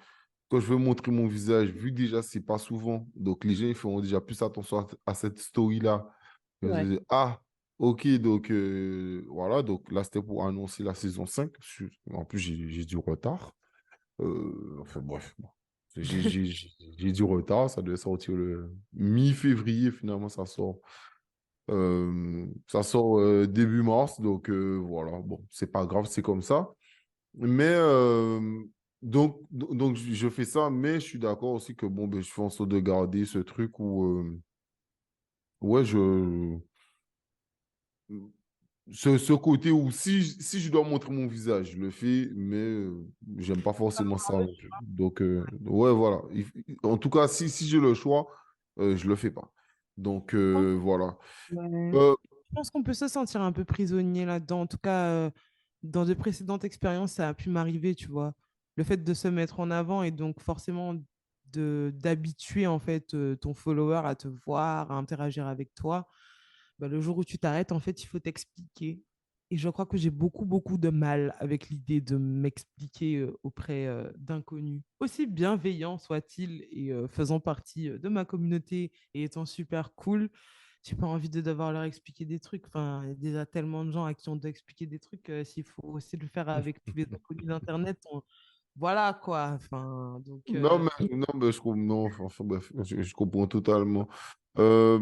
quand je veux montrer mon visage, vu que déjà, c'est pas souvent, donc les gens ils feront déjà plus attention à cette story-là. Ouais. Ah, ok, donc voilà, donc là, c'était pour annoncer la saison 5. En plus, j'ai du retard. Enfin, bref, bon. J'ai du retard, ça devait sortir le mi-février, finalement, ça sort. Début mars, donc voilà, bon, c'est pas grave, c'est comme ça. Mais donc je fais ça, mais je suis d'accord aussi que bon, ben, je fais en sorte de garder ce truc où, ouais, ce côté où si je dois montrer mon visage, je le fais, mais j'aime pas forcément ça non plus. Donc, ouais, voilà. En tout cas, si j'ai le choix, je le fais pas. Donc, voilà. Ouais. Euh, Je pense qu'on peut se sentir un peu prisonnier là-dedans. En tout cas, dans de précédentes expériences, ça a pu m'arriver, tu vois. Le fait de se mettre en avant et donc forcément d'habituer en fait ton follower à te voir, à interagir avec toi. Bah, le jour où tu t'arrêtes, en fait, il faut t'expliquer. Et je crois que j'ai beaucoup, beaucoup de mal avec l'idée de m'expliquer auprès d'inconnus. Aussi bienveillants soient-ils et faisant partie de ma communauté et étant super cool, j'ai pas envie de devoir leur expliquer des trucs. Enfin, il y a déjà tellement de gens à qui on doit expliquer des trucs. S'il faut aussi le faire avec tous les inconnus d'Internet, voilà quoi. Enfin, donc, non, mais non, enfin, bref, je comprends totalement. Euh,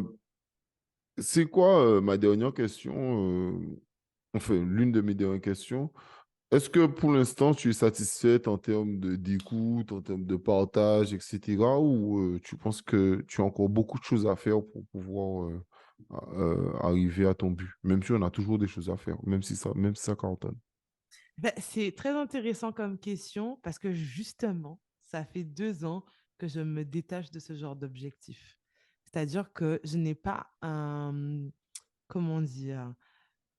c'est quoi ma dernière question? Enfin, l'une de mes dernières questions. Est-ce que pour l'instant, tu es satisfaite en termes d'écoute, en termes de partage, etc. Ou tu penses que tu as encore beaucoup de choses à faire pour pouvoir arriver à ton but, même si on a toujours des choses à faire, même si ça cartonne. ben, c'est très intéressant comme question parce que justement, ça fait 2 ans que je me détache de ce genre d'objectif. C'est-à-dire que je n'ai pas un, comment dire,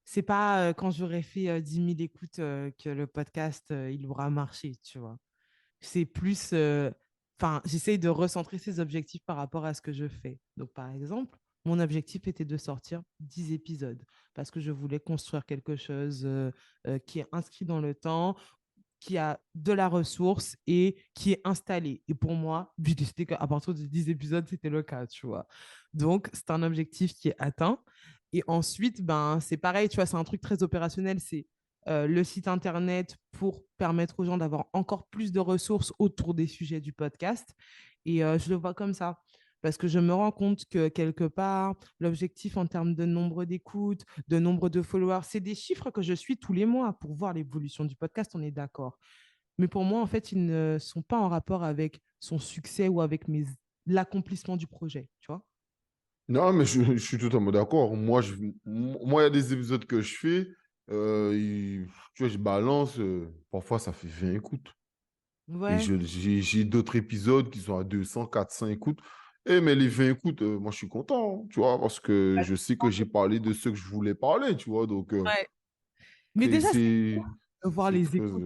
c'est pas quand j'aurai fait 10 000 écoutes que le podcast, il aura marché, tu vois. C'est plus, enfin, j'essaye de recentrer ces objectifs par rapport à ce que je fais. Donc, par exemple, mon objectif était de sortir 10 épisodes parce que je voulais construire quelque chose qui est inscrit dans le temps, qui a de la ressource et qui est installé. Et pour moi, j'ai décidé qu'à partir de 10 épisodes, c'était le cas, tu vois. Donc, c'est un objectif qui est atteint. Et ensuite, ben, c'est pareil, tu vois, c'est un truc très opérationnel. C'est le site internet pour permettre aux gens d'avoir encore plus de ressources autour des sujets du podcast. Et je le vois comme ça. Parce que je me rends compte que quelque part, l'objectif en termes de nombre d'écoutes, de nombre de followers, c'est des chiffres que je suis tous les mois pour voir l'évolution du podcast, on est d'accord. Mais pour moi, en fait, ils ne sont pas en rapport avec son succès ou avec l'accomplissement du projet, tu vois. Non, mais je suis totalement d'accord. Moi, il y a des épisodes que je fais, tu vois, je balance, parfois ça fait 20 écoutes. Et Ouais, j'ai d'autres épisodes qui sont à 200, 400 écoutes. Mais les 20 écoutes, moi, je suis content, hein, tu vois, parce que je sais que j'ai parlé de ce que je voulais parler, tu vois. Donc, ouais. Mais c'est déjà, c'est c'est- de voir c'est les très... écoutes.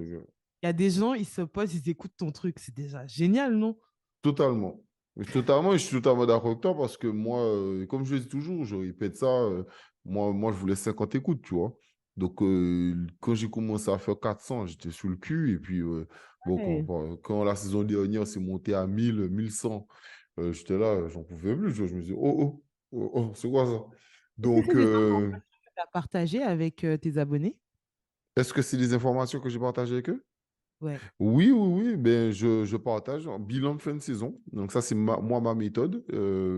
Il y a des gens, ils se posent, ils écoutent ton truc. C'est déjà génial, non? Totalement. Totalement, et je suis totalement d'accord avec toi parce que moi, comme je le dis toujours, je répète ça, moi, je voulais 50 écoutes, tu vois. Donc, quand j'ai commencé à faire 400, j'étais sur le cul. Et puis, bon, Ouais. quand la saison dernière, c'est monté à 1000, 1100. J'étais là, j'en pouvais plus. Je me disais, oh, oh, oh, oh, c'est quoi ça? Est-ce que Donc, c'est des informations que tu as partagées avec tes abonnés? est-ce que c'est des informations que j'ai partagées avec eux? Ouais. Oui, oui, oui, ben, je partage un bilan de fin de saison. Donc ça, c'est moi, ma méthode,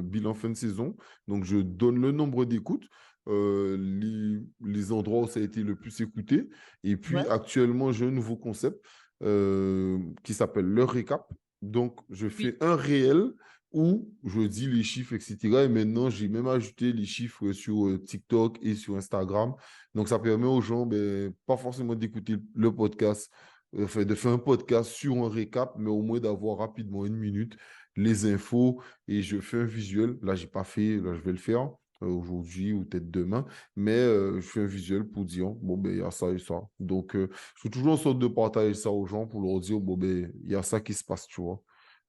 bilan fin de saison. Donc je donne le nombre d'écoutes, les endroits où ça a été le plus écouté. Et puis Ouais. actuellement, j'ai un nouveau concept qui s'appelle le récap. Donc je Oui. fais un réel où je dis les chiffres, etc. Et maintenant, j'ai même ajouté les chiffres sur TikTok et sur Instagram. Donc ça permet aux gens, ben, pas forcément d'écouter le podcast enfin, de faire un podcast sur un récap, mais au moins d'avoir rapidement 1 minute les infos et je fais un visuel. Là, j'ai pas fait, là, je vais le faire aujourd'hui ou peut-être demain, mais je fais un visuel pour dire, bon, ben, il y a ça et ça. Donc, je suis toujours en sorte de partager ça aux gens pour leur dire, bon, ben, il y a ça qui se passe, tu vois.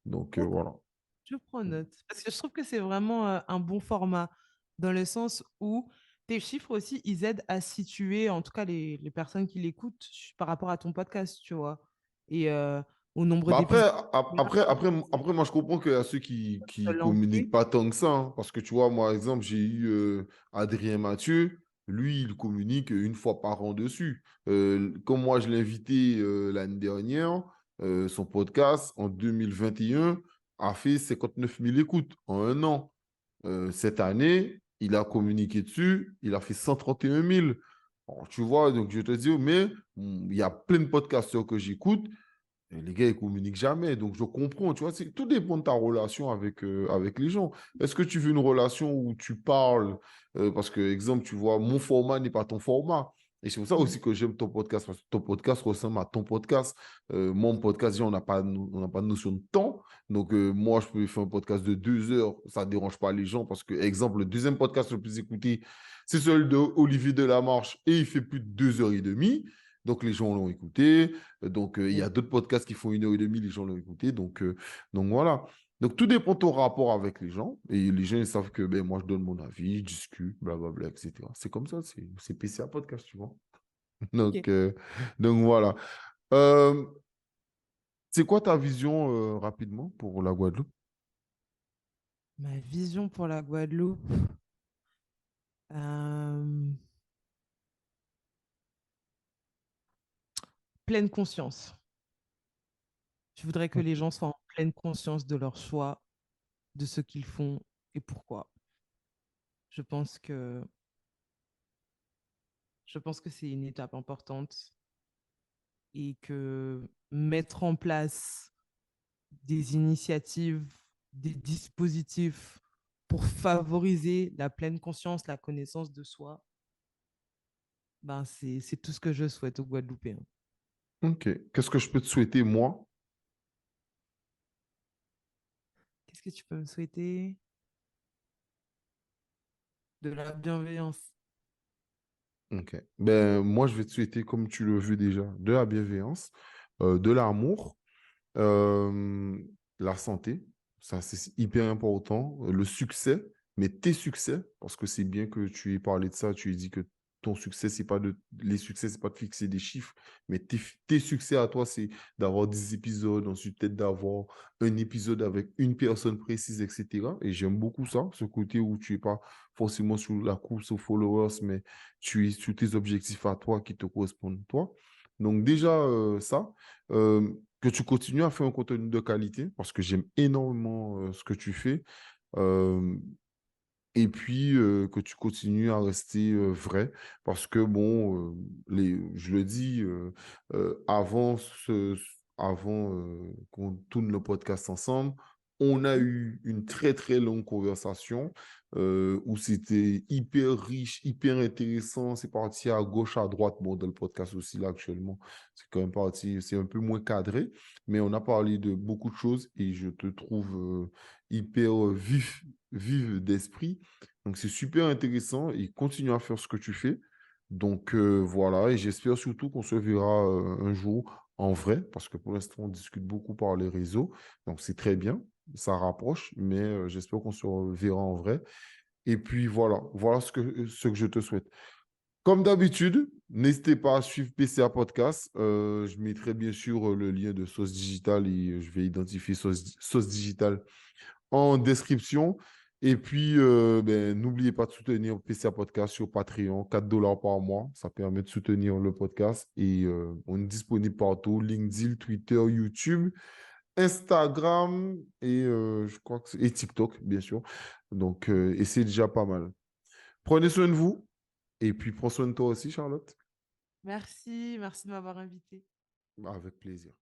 Donc, D'accord. voilà. Je prends note. Parce que je trouve que c'est vraiment un bon format, dans le sens où tes chiffres aussi, ils aident à situer, en tout cas les personnes qui l'écoutent, par rapport à ton podcast, tu vois. Et au nombre Bah après, d'épisodes. après, moi, je comprends qu'il y a ceux Se qui communiquent lancer. pas tant que ça, hein. Parce que tu vois, moi, par exemple, j'ai eu Adrien Mathieu. Lui, il communique 1 fois par an dessus. Comme moi, je l'ai invité l'année dernière, son podcast en 2021 a fait 59 000 écoutes en 1 an. Cette année, il a communiqué dessus, il a fait 131 000. Bon, tu vois, donc je te dis, mais il y a plein de podcasteurs que j'écoute. Et les gars, ils communiquent jamais. Donc, je comprends, tu vois, tout dépend de ta relation avec les gens. Est-ce que tu veux une relation où tu parles parce que, exemple, tu vois, mon format n'est pas ton format. Et c'est pour ça Mhm. aussi que j'aime ton podcast, parce que ton podcast ressemble à ton podcast. Mon podcast, déjà, on n'a pas de notion de temps. Donc, moi, je peux faire un podcast de 2 heures. Ça ne dérange pas les gens parce que, exemple, le deuxième podcast le plus écouté, c'est celui de Olivier Delamarche et il fait plus de 2 heures et demie. Donc, les gens l'ont écouté. Donc, il y Ouais. a d'autres podcasts qui font 1 heure et demie, les gens l'ont écouté. Donc, voilà. Donc, tout dépend de ton rapport avec les gens. Et les gens, ils savent que ben, moi, je donne mon avis, je discute, blablabla, etc. C'est comme ça, c'est PCA Podcast, tu vois. Ok. Donc, voilà. Euh, c'est quoi ta vision rapidement pour la Guadeloupe? Ma vision pour la Guadeloupe. euh, Pleine conscience. Je voudrais que les gens soient en pleine conscience de leur choix, de ce qu'ils font et pourquoi. Je pense que, je pense que c'est une étape importante et que mettre en place des initiatives, des dispositifs pour favoriser la pleine conscience, la connaissance de soi, ben c'est tout ce que je souhaite aux Guadeloupéens. Ok. Qu'est-ce que je peux te souhaiter, moi? Qu'est-ce que tu peux me souhaiter? De la bienveillance. Ok. Ben, moi, je vais te souhaiter, comme tu le veux déjà, de la bienveillance, de l'amour. Euh, la santé, ça c'est hyper important. Le succès, mais tes succès, parce que c'est bien que tu aies parlé de ça, tu aies dit que ton succès, c'est pas de, les succès, c'est pas de fixer des chiffres, mais tes succès à toi, c'est d'avoir 10 épisodes, ensuite peut-être d'avoir un épisode avec une personne précise, etc. Et j'aime beaucoup ça, ce côté où tu es pas forcément sur la course aux followers, mais tu es sur tes objectifs à toi qui te correspondent toi. Donc déjà, ça. Que tu continues à faire un contenu de qualité parce que j'aime énormément ce que tu fais. Euh, et puis que tu continues à rester vrai parce que, bon, je le dis, avant qu'on tourne le podcast ensemble, on a eu une très, très longue conversation où c'était hyper riche, hyper intéressant. C'est parti à gauche, à droite. Bon, dans le podcast aussi, là, actuellement, c'est quand même parti, c'est un peu moins cadré, mais on a parlé de beaucoup de choses et je te trouve hyper vif d'esprit. Donc, c'est super intéressant et continue à faire ce que tu fais. Donc, voilà, et j'espère surtout qu'on se verra un jour en vrai, parce que pour l'instant, on discute beaucoup par les réseaux. Donc, c'est très bien, ça rapproche, mais j'espère qu'on se verra en vrai. Et puis, voilà ce que je te souhaite. Comme d'habitude, n'hésitez pas à suivre PCA Podcast. Je mettrai bien sûr le lien de Sauce Digital et je vais identifier Sauce Digital en description. Et puis, n'oubliez pas de soutenir PCA Podcast sur Patreon, 4 $ par mois. Ça permet de soutenir le podcast. Et on est disponible partout, LinkedIn, Twitter, YouTube, Instagram et je crois que et TikTok, bien sûr. Donc, et c'est déjà pas mal. Prenez soin de vous. Et puis, prends soin de toi aussi, Charlotte. Merci de m'avoir invité. Avec plaisir.